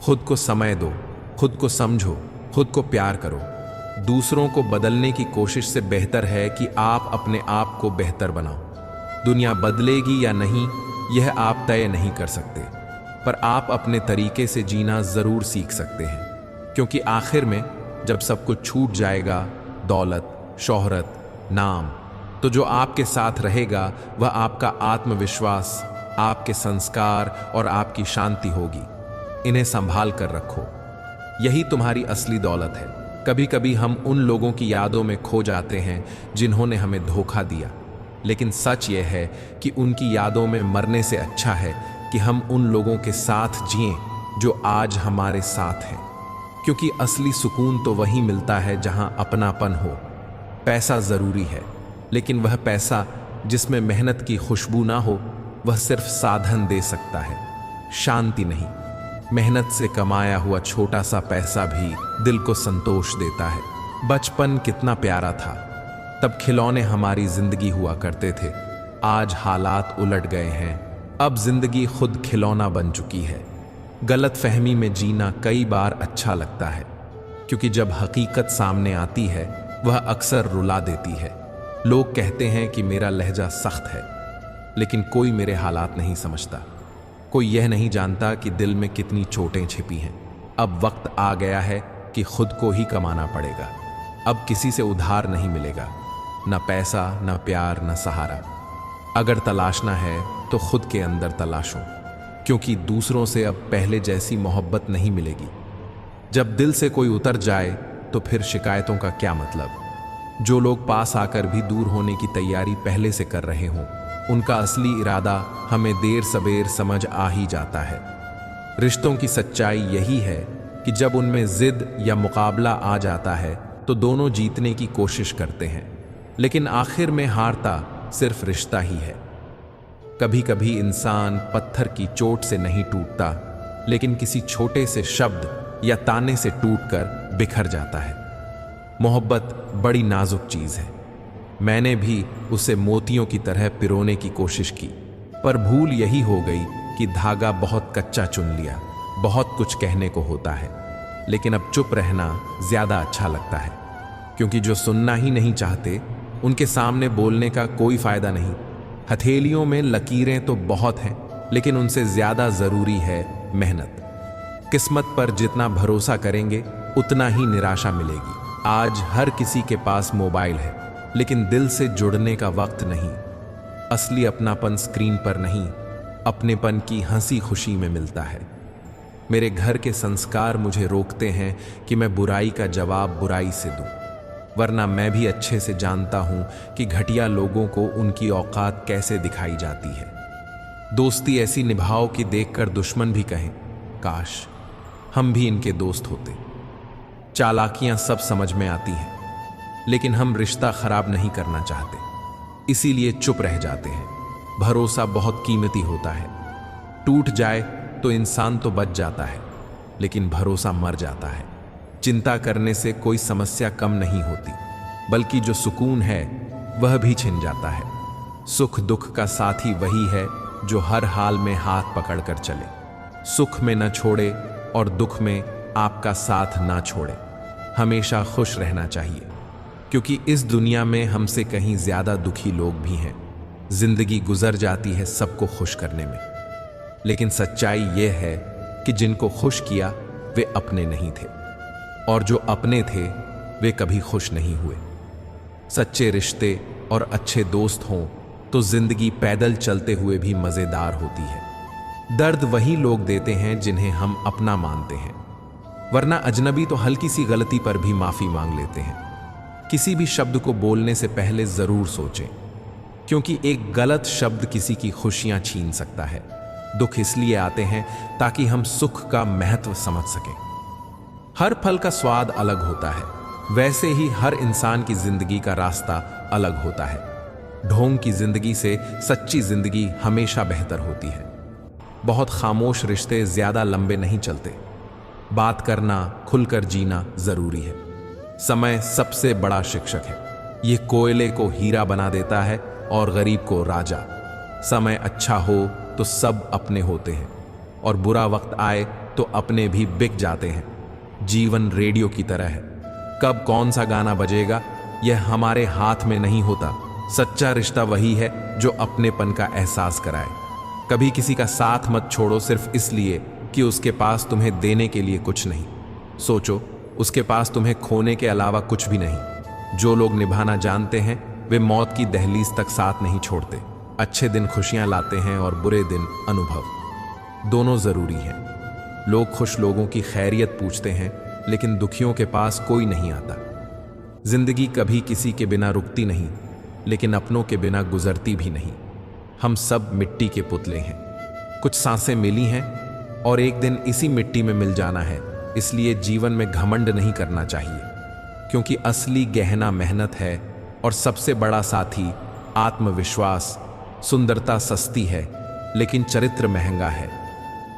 खुद को समय दो, खुद को समझो, खुद को प्यार करो। दूसरों को बदलने की कोशिश से बेहतर है कि आप अपने आप को बेहतर बनाओ। दुनिया बदलेगी या नहीं यह आप तय नहीं कर सकते, पर आप अपने तरीके से जीना जरूर सीख सकते हैं। क्योंकि आखिर में जब सब कुछ छूट जाएगा, दौलत, शोहरत, नाम, तो जो आपके साथ रहेगा वह आपका आत्मविश्वास, आपके संस्कार और आपकी शांति होगी। इन्हें संभाल कर रखो, यही तुम्हारी असली दौलत है। कभी कभी हम उन लोगों की यादों में खो जाते हैं जिन्होंने हमें धोखा दिया, लेकिन सच यह है कि उनकी यादों में मरने से अच्छा है कि हम उन लोगों के साथ जिएं जो आज हमारे साथ हैं। क्योंकि असली सुकून तो वहीं मिलता है जहां अपनापन हो। पैसा ज़रूरी है, लेकिन वह पैसा जिसमें मेहनत की खुशबू ना हो वह सिर्फ साधन दे सकता है, शांति नहीं। मेहनत से कमाया हुआ छोटा सा पैसा भी दिल को संतोष देता है। बचपन कितना प्यारा था, तब खिलौने हमारी जिंदगी हुआ करते थे। आज हालात उलट गए हैं, अब जिंदगी खुद खिलौना बन चुकी है। गलत फहमी में जीना कई बार अच्छा लगता है, क्योंकि जब हकीकत सामने आती है वह अक्सर रुला देती है। लोग कहते हैं कि मेरा लहजा सख्त है, लेकिन कोई मेरे हालात नहीं समझता। कोई यह नहीं जानता कि दिल में कितनी चोटें छिपी हैं। अब वक्त आ गया है कि खुद को ही कमाना पड़ेगा। अब किसी से उधार नहीं मिलेगा, न पैसा, न प्यार, न सहारा। अगर तलाशना है तो खुद के अंदर तलाशो, क्योंकि दूसरों से अब पहले जैसी मोहब्बत नहीं मिलेगी। जब दिल से कोई उतर जाए तो फिर शिकायतों का क्या मतलब। जो लोग पास आकर भी दूर होने की तैयारी पहले से कर रहे हों, उनका असली इरादा हमें देर सबेर समझ आ ही जाता है। रिश्तों की सच्चाई यही है कि जब उनमें जिद या मुकाबला आ जाता है तो दोनों जीतने की कोशिश करते हैं, लेकिन आखिर में हारता सिर्फ रिश्ता ही है। कभी कभी इंसान पत्थर की चोट से नहीं टूटता, लेकिन किसी छोटे से शब्द या ताने से टूटकर बिखर जाता है। मोहब्बत बड़ी नाजुक चीज है। मैंने भी उसे मोतियों की तरह पिरोने की कोशिश की, पर भूल यही हो गई कि धागा बहुत कच्चा चुन लिया। बहुत कुछ कहने को होता है, लेकिन अब चुप रहना ज्यादा अच्छा लगता है, क्योंकि जो सुनना ही नहीं चाहते उनके सामने बोलने का कोई फायदा नहीं। हथेलियों में लकीरें तो बहुत हैं, लेकिन उनसे ज्यादा जरूरी है मेहनत। किस्मत पर जितना भरोसा करेंगे उतना ही निराशा मिलेगी। आज हर किसी के पास मोबाइल है, लेकिन दिल से जुड़ने का वक्त नहीं। असली अपनापन स्क्रीन पर नहीं, अपनेपन की हंसी खुशी में मिलता है। मेरे घर के संस्कार मुझे रोकते हैं कि मैं बुराई का जवाब बुराई से दूं, वरना मैं भी अच्छे से जानता हूं कि घटिया लोगों को उनकी औकात कैसे दिखाई जाती है। दोस्ती ऐसी निभाओ कि देखकर दुश्मन भी कहें, काश हम भी इनके दोस्त होते। चालाकियां सब समझ में आती हैं, लेकिन हम रिश्ता खराब नहीं करना चाहते, इसीलिए चुप रह जाते हैं। भरोसा बहुत कीमती होता है। टूट जाए तो इंसान तो बच जाता है, लेकिन भरोसा मर जाता है। चिंता करने से कोई समस्या कम नहीं होती, बल्कि जो सुकून है वह भी छिन जाता है। सुख दुख का साथी वही है जो हर हाल में हाथ पकड़कर चले, सुख में न छोड़े और दुख में आपका साथ ना छोड़े। हमेशा खुश रहना चाहिए, क्योंकि इस दुनिया में हमसे कहीं ज्यादा दुखी लोग भी हैं। जिंदगी गुजर जाती है सबको खुश करने में, लेकिन सच्चाई यह है कि जिनको खुश किया वे अपने नहीं थे, और जो अपने थे वे कभी खुश नहीं हुए। सच्चे रिश्ते और अच्छे दोस्त हों तो जिंदगी पैदल चलते हुए भी मजेदार होती है। दर्द वही लोग देते हैं जिन्हें हम अपना मानते हैं, वरना अजनबी तो हल्की सी गलती पर भी माफी मांग लेते हैं। किसी भी शब्द को बोलने से पहले जरूर सोचें, क्योंकि एक गलत शब्द किसी की खुशियां छीन सकता है। दुख इसलिए आते हैं ताकि हम सुख का महत्व समझ सकें। हर फल का स्वाद अलग होता है, वैसे ही हर इंसान की जिंदगी का रास्ता अलग होता है। ढोंग की जिंदगी से सच्ची जिंदगी हमेशा बेहतर होती है। बहुत खामोश रिश्ते ज्यादा लंबे नहीं चलते। बात करना, खुलकर जीना जरूरी है। समय सबसे बड़ा शिक्षक है। ये कोयले को हीरा बना देता है और गरीब को राजा। समय अच्छा हो तो सब अपने होते हैं, और बुरा वक्त आए तो अपने भी बिक जाते हैं। जीवन रेडियो की तरह है, कब कौन सा गाना बजेगा यह हमारे हाथ में नहीं होता। सच्चा रिश्ता वही है जो अपनेपन का एहसास कराए। कभी किसी का साथ मत छोड़ो सिर्फ इसलिए कि उसके पास तुम्हें देने के लिए कुछ नहीं। सोचो, उसके पास तुम्हें खोने के अलावा कुछ भी नहीं। जो लोग निभाना जानते हैं वे मौत की दहलीज तक साथ नहीं छोड़ते। अच्छे दिन खुशियां लाते हैं और बुरे दिन अनुभव। दोनों जरूरी हैं। लोग खुश लोगों की खैरियत पूछते हैं, लेकिन दुखियों के पास कोई नहीं आता। जिंदगी कभी किसी के बिना रुकती नहीं, लेकिन अपनों के बिना गुजरती भी नहीं। हम सब मिट्टी के पुतले हैं। कुछ सांसें मिली हैं और एक दिन इसी मिट्टी में मिल जाना है। इसलिए जीवन में घमंड नहीं करना चाहिए, क्योंकि असली गहना मेहनत है और सबसे बड़ा साथी आत्मविश्वास। सुंदरता सस्ती है लेकिन चरित्र महंगा है।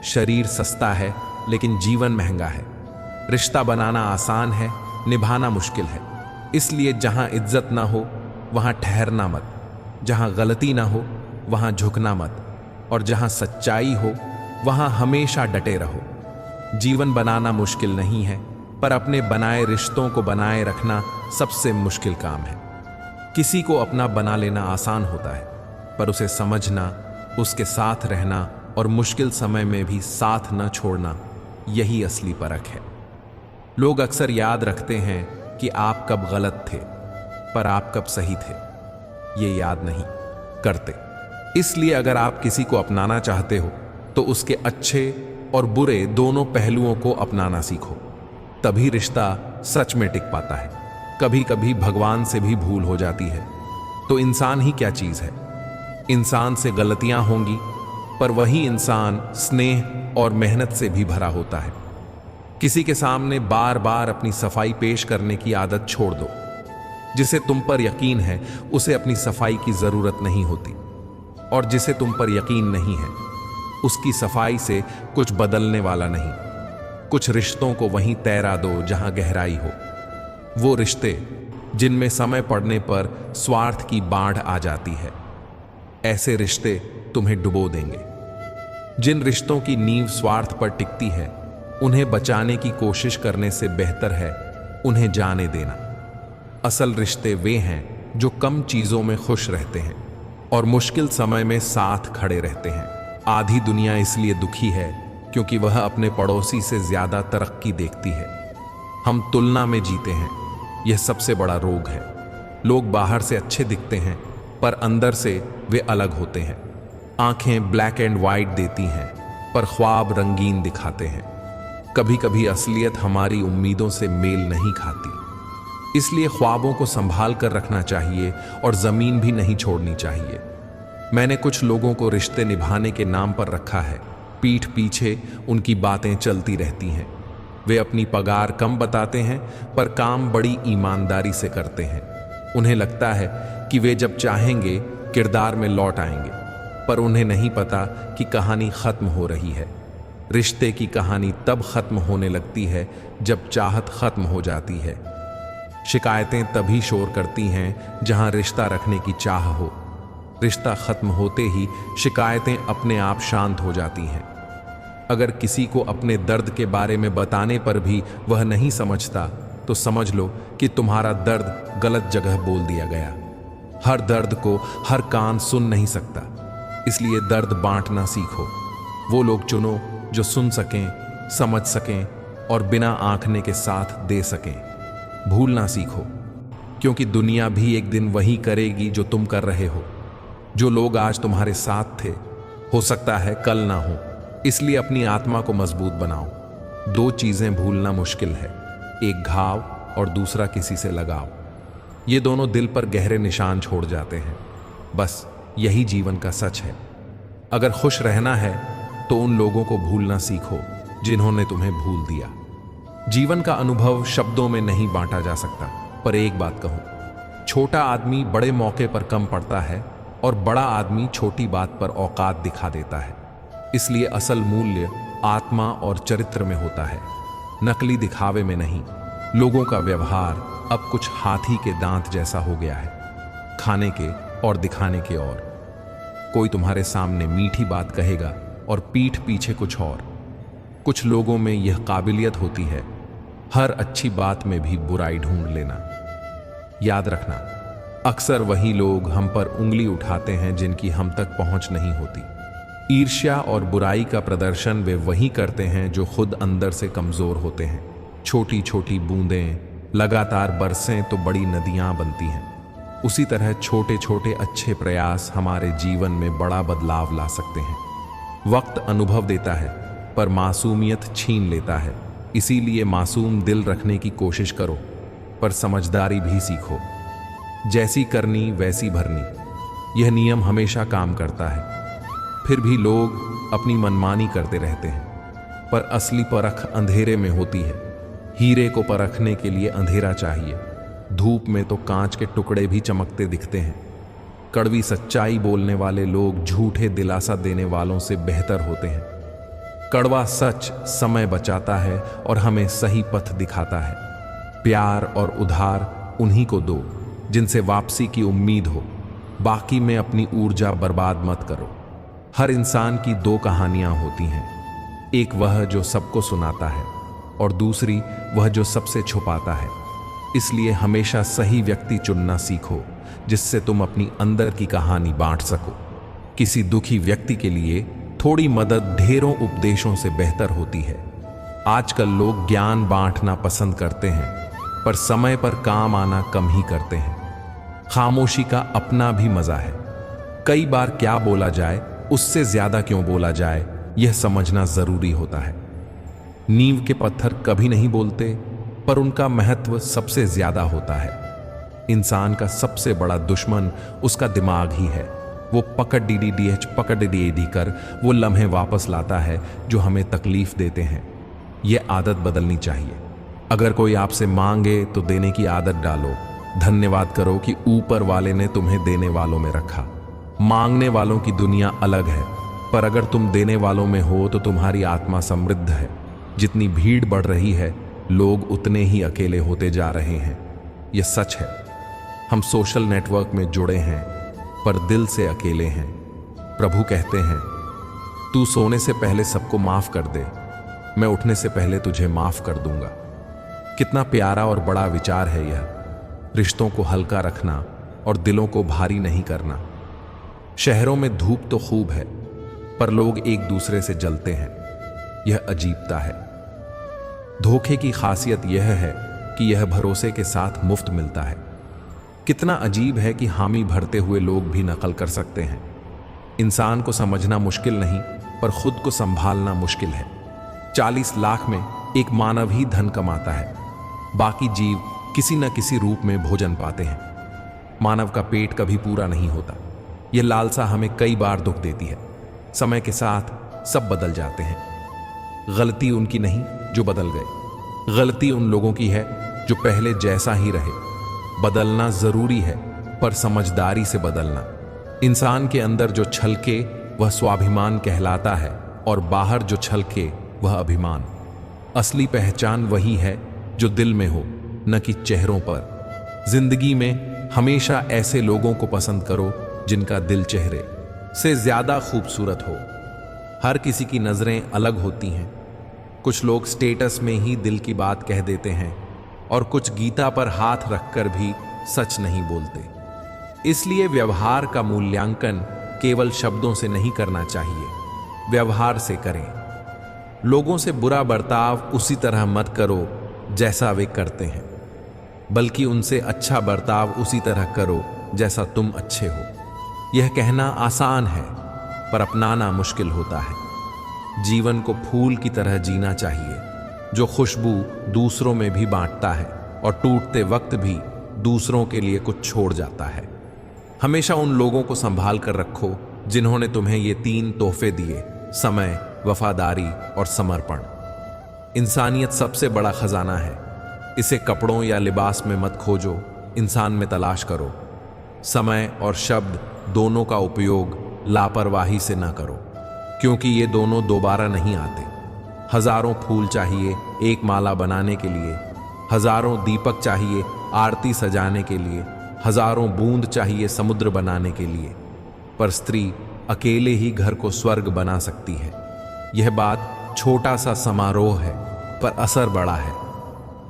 शरीर सस्ता है लेकिन जीवन महंगा है। रिश्ता बनाना आसान है, निभाना मुश्किल है। इसलिए जहां इज्जत ना हो वहां ठहरना मत, जहां गलती ना हो वहां झुकना मत, और जहां सच्चाई हो वहां हमेशा डटे रहो। जीवन बनाना मुश्किल नहीं है, पर अपने बनाए रिश्तों को बनाए रखना सबसे मुश्किल काम है। किसी को अपना बना लेना आसान होता है, पर उसे समझना, उसके साथ रहना और मुश्किल समय में भी साथ न छोड़ना, यही असली परख है। लोग अक्सर याद रखते हैं कि आप कब गलत थे, पर आप कब सही थे, ये याद नहीं करते। इसलिए अगर आप किसी को अपनाना चाहते हो तो उसके अच्छे और बुरे दोनों पहलुओं को अपनाना सीखो, तभी रिश्ता सच में टिक पाता है। कभी कभी भगवान से भी भूल हो जाती है, तो इंसान ही क्या चीज है। इंसान से गलतियां होंगी, पर वही इंसान स्नेह और मेहनत से भी भरा होता है। किसी के सामने बार बार अपनी सफाई पेश करने की आदत छोड़ दो। जिसे तुम पर यकीन है उसे अपनी सफाई की जरूरत नहीं होती, और जिसे तुम पर यकीन नहीं है उसकी सफाई से कुछ बदलने वाला नहीं। कुछ रिश्तों को वहीं तैरा दो जहां गहराई हो। वो रिश्ते जिनमें समय पड़ने पर स्वार्थ की बाढ़ आ जाती है, ऐसे रिश्ते तुम्हें डुबो देंगे। जिन रिश्तों की नींव स्वार्थ पर टिकती है, उन्हें बचाने की कोशिश करने से बेहतर है उन्हें जाने देना। असल रिश्ते वे हैं जो कम चीजों में खुश रहते हैं और मुश्किल समय में साथ खड़े रहते हैं। आधी दुनिया इसलिए दुखी है क्योंकि वह अपने पड़ोसी से ज्यादा तरक्की देखती है। हम तुलना में जीते हैं, यह सबसे बड़ा रोग है। लोग बाहर से अच्छे दिखते हैं, पर अंदर से वे अलग होते हैं। आंखें ब्लैक एंड वाइट देती हैं, पर ख्वाब रंगीन दिखाते हैं। कभी कभी असलियत हमारी उम्मीदों से मेल नहीं खाती, इसलिए ख्वाबों को संभाल कर रखना चाहिए और जमीन भी नहीं छोड़नी चाहिए। मैंने कुछ लोगों को रिश्ते निभाने के नाम पर रखा है, पीठ पीछे उनकी बातें चलती रहती हैं। वे अपनी पगार कम बताते हैं, पर काम बड़ी ईमानदारी से करते हैं। उन्हें लगता है कि वे जब चाहेंगे किरदार में लौट आएंगे, पर उन्हें नहीं पता कि कहानी खत्म हो रही है। रिश्ते की कहानी तब खत्म होने लगती है जब चाहत खत्म हो जाती है। शिकायतें तभी शोर करती हैं जहां रिश्ता रखने की चाह हो। रिश्ता खत्म होते ही शिकायतें अपने आप शांत हो जाती हैं। अगर किसी को अपने दर्द के बारे में बताने पर भी वह नहीं समझता, तो समझ लो कि तुम्हारा दर्द गलत जगह बोल दिया गया। हर दर्द को हर कान सुन नहीं सकता, इसलिए दर्द बांटना सीखो। वो लोग चुनो जो सुन सकें, समझ सकें और बिना आंकने के साथ दे सकें। भूलना सीखो, क्योंकि दुनिया भी एक दिन वही करेगी जो तुम कर रहे हो। जो लोग आज तुम्हारे साथ थे, हो सकता है कल ना हो। इसलिए अपनी आत्मा को मजबूत बनाओ। दो चीजें भूलना मुश्किल है, एक घाव और दूसरा किसी से लगाव। ये दोनों दिल पर गहरे निशान छोड़ जाते हैं। बस यही जीवन का सच है। अगर खुश रहना है तो उन लोगों को भूलना सीखो जिन्होंने तुम्हें भूल दिया। जीवन का अनुभव शब्दों में नहीं बांटा जा सकता, पर एक बात कहूं, छोटा आदमी बड़े मौके पर कम पड़ता है और बड़ा आदमी छोटी बात पर औकात दिखा देता है। इसलिए असल मूल्य आत्मा और चरित्र में होता है, नकली दिखावे में नहीं। लोगों का व्यवहार अब कुछ हाथी के दांत जैसा हो गया है, खाने के और दिखाने के और। कोई तुम्हारे सामने मीठी बात कहेगा और पीठ पीछे कुछ और। कुछ लोगों में यह काबिलियत होती है, हर अच्छी बात में भी बुराई ढूंढ लेना। याद रखना, अक्सर वही लोग हम पर उंगली उठाते हैं जिनकी हम तक पहुंच नहीं होती। ईर्ष्या और बुराई का प्रदर्शन वे वही करते हैं जो खुद अंदर से कमजोर होते हैं। छोटी छोटी बूंदें लगातार बरसें तो बड़ी नदियां बनती हैं। उसी तरह छोटे छोटे अच्छे प्रयास हमारे जीवन में बड़ा बदलाव ला सकते हैं। वक्त अनुभव देता है, पर मासूमियत छीन लेता है। इसीलिए मासूम दिल रखने की कोशिश करो, पर समझदारी भी सीखो। जैसी करनी वैसी भरनी, यह नियम हमेशा काम करता है। फिर भी लोग अपनी मनमानी करते रहते हैं, पर असली परख अंधेरे में होती है। हीरे को परखने के लिए अंधेरा चाहिए। धूप में तो कांच के टुकड़े भी चमकते दिखते हैं। कड़वी सच्चाई बोलने वाले लोग झूठे दिलासा देने वालों से बेहतर होते हैं। कड़वा सच समय बचाता है और हमें सही पथ दिखाता है। प्यार और उधार उन्हीं को दो जिनसे वापसी की उम्मीद हो। बाकी में अपनी ऊर्जा बर्बाद मत करो। हर इंसान की दो कहानियां होती हैं, एक वह जो सबको सुनाता है और दूसरी वह जो सबसे छुपाता है। इसलिए हमेशा सही व्यक्ति चुनना सीखो, जिससे तुम अपनी अंदर की कहानी बांट सको। किसी दुखी व्यक्ति के लिए थोड़ी मदद ढेरों उपदेशों से बेहतर होती है। आजकल लोग ज्ञान बांटना पसंद करते हैं, पर समय पर काम आना कम ही करते हैं। खामोशी का अपना भी मजा है। कई बार क्या बोला जाए, उससे ज्यादा क्यों बोला जाए, यह समझना जरूरी होता है। नींव के पत्थर कभी नहीं बोलते, पर उनका महत्व सबसे ज्यादा होता है। इंसान का सबसे बड़ा दुश्मन उसका दिमाग ही है। वो पकड़ DDDH पकड़ DAD कर वो लम्हे वापस लाता है जो हमें तकलीफ देते हैं। ये आदत बदलनी चाहिए। अगर कोई आपसे मांगे तो देने की आदत डालो। धन्यवाद करो कि ऊपर वाले ने तुम्हें देने वालों में रखा। मांगने वालों की दुनिया अलग है, पर अगर तुम देने वालों में हो तो तुम्हारी आत्मा समृद्ध है। जितनी भीड़ बढ़ रही है, लोग उतने ही अकेले होते जा रहे हैं। यह सच है। हम सोशल नेटवर्क में जुड़े हैं, पर दिल से अकेले हैं। प्रभु कहते हैं, तू सोने से पहले सबको माफ कर दे, मैं उठने से पहले तुझे माफ कर दूंगा। कितना प्यारा और बड़ा विचार है यह। रिश्तों को हल्का रखना और दिलों को भारी नहीं करना। शहरों में धूप तो खूब है, पर लोग एक दूसरे से जलते हैं। यह अजीबता है। धोखे की खासियत यह है कि यह भरोसे के साथ मुफ्त मिलता है। कितना अजीब है कि हामी भरते हुए लोग भी नकल कर सकते हैं। इंसान को समझना मुश्किल नहीं, पर खुद को संभालना मुश्किल है। 40 लाख में एक मानव ही धन कमाता है, बाकी जीव किसी न किसी रूप में भोजन पाते हैं। मानव का पेट कभी पूरा नहीं होता। यह लालसा हमें कई बार दुख देती है। समय के साथ सब बदल जाते हैं। गलती उनकी नहीं जो बदल गए, गलती उन लोगों की है जो पहले जैसा ही रहे। बदलना जरूरी है, पर समझदारी से बदलना। इंसान के अंदर जो छलके वह स्वाभिमान कहलाता है, और बाहर जो छलके वह अभिमान। असली पहचान वही है जो दिल में हो, न कि चेहरों पर। जिंदगी में हमेशा ऐसे लोगों को पसंद करो जिनका दिल चेहरे से ज्यादा खूबसूरत हो। हर किसी की नजरें अलग होती हैं। कुछ लोग स्टेटस में ही दिल की बात कह देते हैं, और कुछ गीता पर हाथ रखकर भी सच नहीं बोलते। इसलिए व्यवहार का मूल्यांकन केवल शब्दों से नहीं करना चाहिए, व्यवहार से करें। लोगों से बुरा बर्ताव उसी तरह मत करो जैसा वे करते हैं, बल्कि उनसे अच्छा बर्ताव उसी तरह करो जैसा तुम अच्छे हो। यह कहना आसान है, पर अपनाना मुश्किल होता है। जीवन को फूल की तरह जीना चाहिए, जो खुशबू दूसरों में भी बांटता है और टूटते वक्त भी दूसरों के लिए कुछ छोड़ जाता है। हमेशा उन लोगों को संभाल कर रखो जिन्होंने तुम्हें ये 3 तोहफे दिए: समय, वफादारी और समर्पण। इंसानियत सबसे बड़ा खजाना है। इसे कपड़ों या लिबास में मत खोजो, इंसान में तलाश करो। समय और शब्द दोनों का उपयोग लापरवाही से ना करो, क्योंकि ये दोनों दोबारा नहीं आते। हजारों फूल चाहिए एक माला बनाने के लिए, हजारों दीपक चाहिए आरती सजाने के लिए, हजारों बूंद चाहिए समुद्र बनाने के लिए, पर स्त्री अकेले ही घर को स्वर्ग बना सकती है। यह बात छोटा सा समारोह है, पर असर बड़ा है।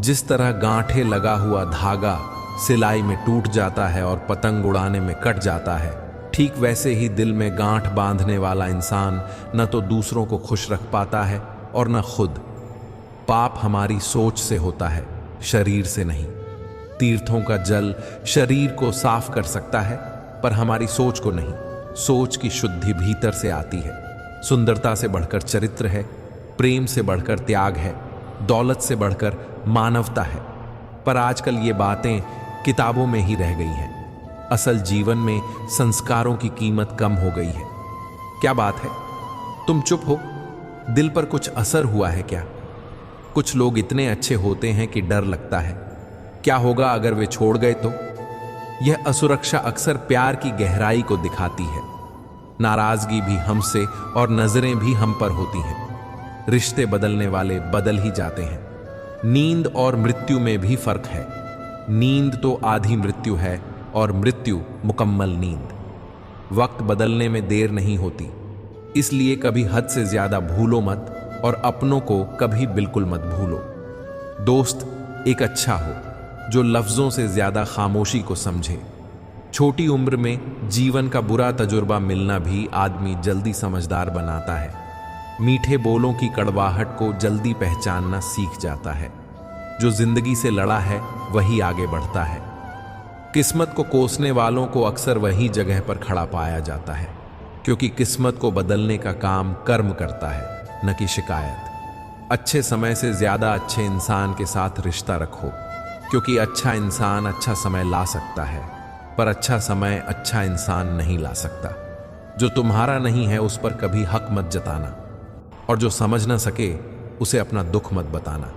जिस तरह गांठे लगा हुआ धागा सिलाई में टूट जाता है और पतंग उड़ाने में कट जाता है, ठीक वैसे ही दिल में गांठ बांधने वाला इंसान न तो दूसरों को खुश रख पाता है और न खुद। पाप हमारी सोच से होता है, शरीर से नहीं। तीर्थों का जल शरीर को साफ कर सकता है, पर हमारी सोच को नहीं। सोच की शुद्धि भीतर से आती है। सुंदरता से बढ़कर चरित्र है, प्रेम से बढ़कर त्याग है, दौलत से बढ़कर मानवता है। पर आजकल ये बातें किताबों में ही रह गई हैं। असल जीवन में संस्कारों की कीमत कम हो गई है। क्या बात है, तुम चुप हो? दिल पर कुछ असर हुआ है क्या? कुछ लोग इतने अच्छे होते हैं कि डर लगता है। क्या होगा अगर वे छोड़ गए तो? यह असुरक्षा अक्सर प्यार की गहराई को दिखाती है। नाराजगी भी हमसे और नजरें भी हम पर होती हैं। रिश्ते बदलने वाले बदल ही जाते हैं। नींद और मृत्यु में भी फर्क है। नींद तो आधी मृत्यु है और मृत्यु मुकम्मल नींद। वक्त बदलने में देर नहीं होती, इसलिए कभी हद से ज्यादा भूलो मत और अपनों को कभी बिल्कुल मत भूलो। दोस्त एक अच्छा हो जो लफ्ज़ों से ज़्यादा खामोशी को समझे। छोटी उम्र में जीवन का बुरा तजुर्बा मिलना भी आदमी जल्दी समझदार बनाता है। मीठे बोलों की कड़वाहट को जल्दी पहचानना सीख जाता है। जो जिंदगी से लड़ा है वही आगे बढ़ता है। किस्मत को कोसने वालों को अक्सर वही जगह पर खड़ा पाया जाता है, क्योंकि किस्मत को बदलने का काम कर्म करता है, न कि शिकायत। अच्छे समय से ज्यादा अच्छे इंसान के साथ रिश्ता रखो, क्योंकि अच्छा इंसान अच्छा समय ला सकता है, पर अच्छा समय अच्छा इंसान नहीं ला सकता। जो तुम्हारा नहीं है उस पर कभी हक मत जताना, और जो समझ ना सके उसे अपना दुख मत बताना।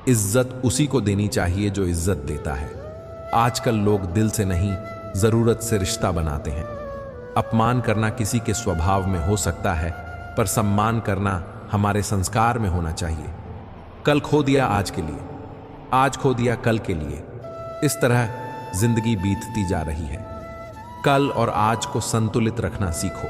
इज्जत उसी को देनी चाहिए जो इज्जत देता है। आजकल लोग दिल से नहीं, जरूरत से रिश्ता बनाते हैं। अपमान करना किसी के स्वभाव में हो सकता है, पर सम्मान करना हमारे संस्कार में होना चाहिए। कल खो दिया आज के लिए, आज खो दिया कल के लिए। इस तरह जिंदगी बीतती जा रही है। कल और आज को संतुलित रखना सीखो।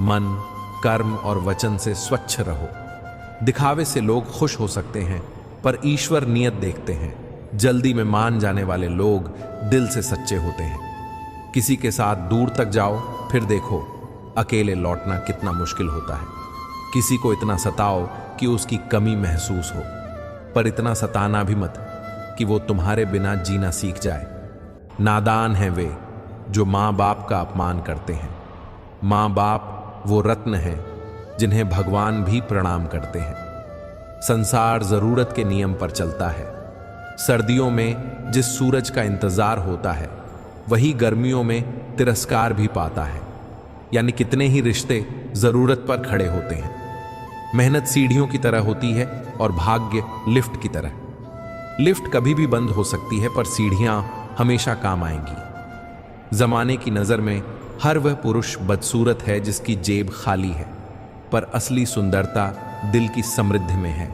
मन, कर्म और वचन से स्वच्छ रहो। दिखावे से लोग खुश हो सकते हैं, पर ईश्वर नियत देखते हैं। जल्दी में मान जाने वाले लोग दिल से सच्चे होते हैं। किसी के साथ दूर तक जाओ, फिर देखो अकेले लौटना कितना मुश्किल होता है। किसी को इतना सताओ कि उसकी कमी महसूस हो, पर इतना सताना भी मत कि वो तुम्हारे बिना जीना सीख जाए। नादान हैं वे जो माँ बाप का अपमान करते हैं। माँ बाप वो रत्न हैं जिन्हें भगवान भी प्रणाम करते हैं। संसार जरूरत के नियम पर चलता है। सर्दियों में जिस सूरज का इंतजार होता है वही गर्मियों में तिरस्कार भी पाता है। यानी कितने ही रिश्ते जरूरत पर खड़े होते हैं। मेहनत सीढ़ियों की तरह होती है और भाग्य लिफ्ट की तरह। लिफ्ट कभी भी बंद हो सकती है, पर सीढ़ियां हमेशा काम आएंगी। जमाने की नजर में हर वह पुरुष बदसूरत है जिसकी जेब खाली है, पर असली सुंदरता दिल की समृद्धि में है।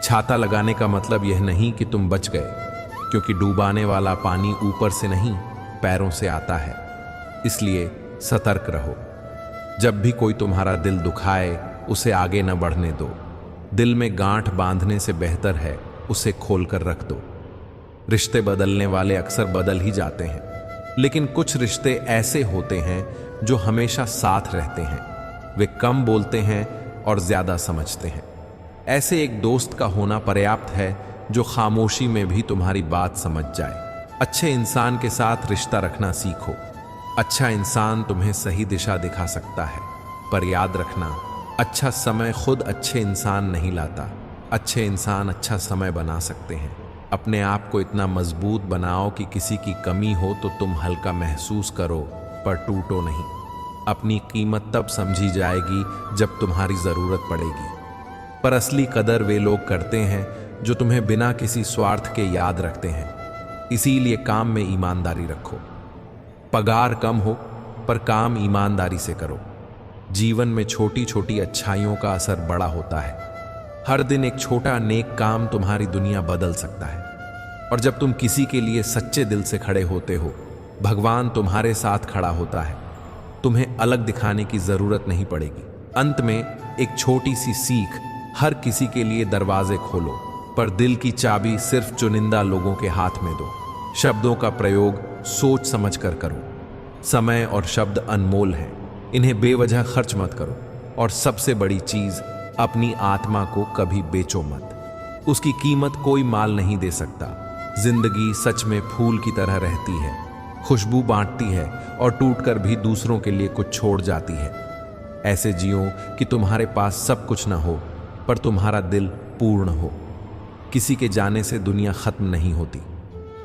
छाता लगाने का मतलब यह नहीं कि तुम बच गए, क्योंकि डूबाने वाला पानी ऊपर से नहीं पैरों से आता है। इसलिए सतर्क रहो। जब भी कोई तुम्हारा दिल दुखाए उसे आगे न बढ़ने दो। दिल में गांठ बांधने से बेहतर है उसे खोलकर रख दो। रिश्ते बदलने वाले अक्सर बदल ही जाते हैं, लेकिन कुछ रिश्ते ऐसे होते हैं जो हमेशा साथ रहते हैं। वे कम बोलते हैं और ज्यादा समझते हैं। ऐसे एक दोस्त का होना पर्याप्त है जो खामोशी में भी तुम्हारी बात समझ जाए। अच्छे इंसान के साथ रिश्ता रखना सीखो। अच्छा इंसान तुम्हें सही दिशा दिखा सकता है, पर याद रखना, अच्छा समय खुद अच्छे इंसान नहीं लाता। अच्छे इंसान अच्छा समय बना सकते हैं। अपने आप को इतना मजबूत बनाओ कि किसी की कमी हो तो तुम हल्का महसूस करो, पर टूटो नहीं। अपनी कीमत तब समझी जाएगी जब तुम्हारी जरूरत पड़ेगी। पर असली कदर वे लोग करते हैं जो तुम्हें बिना किसी स्वार्थ के याद रखते हैं। इसीलिए काम में ईमानदारी रखो। पगार कम हो पर काम ईमानदारी से करो। जीवन में छोटी छोटी अच्छाइयों का असर बड़ा होता है। हर दिन एक छोटा नेक काम तुम्हारी दुनिया बदल सकता है। और जब तुम किसी के लिए सच्चे दिल से खड़े होते हो, भगवान तुम्हारे साथ खड़ा होता है। तुम्हें अलग दिखाने की जरूरत नहीं पड़ेगी। अंत में एक छोटी सी सीख, हर किसी के लिए दरवाजे खोलो, पर दिल की चाबी सिर्फ चुनिंदा लोगों के हाथ में दो। शब्दों का प्रयोग सोच समझ कर करो। समय और शब्द अनमोल हैं, इन्हें बेवजह खर्च मत करो। और सबसे बड़ी चीज, अपनी आत्मा को कभी बेचो मत। उसकी कीमत कोई माल नहीं दे सकता। जिंदगी सच में फूल की तरह रहती है, खुशबू बांटती है और टूटकर भी दूसरों के लिए कुछ छोड़ जाती है। ऐसे जियो कि तुम्हारे पास सब कुछ ना हो, पर तुम्हारा दिल पूर्ण हो। किसी के जाने से दुनिया खत्म नहीं होती,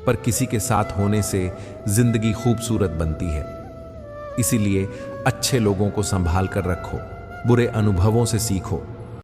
पर किसी के साथ होने से जिंदगी खूबसूरत बनती है। इसीलिए अच्छे लोगों को संभाल कर रखो, बुरे अनुभवों से सीखो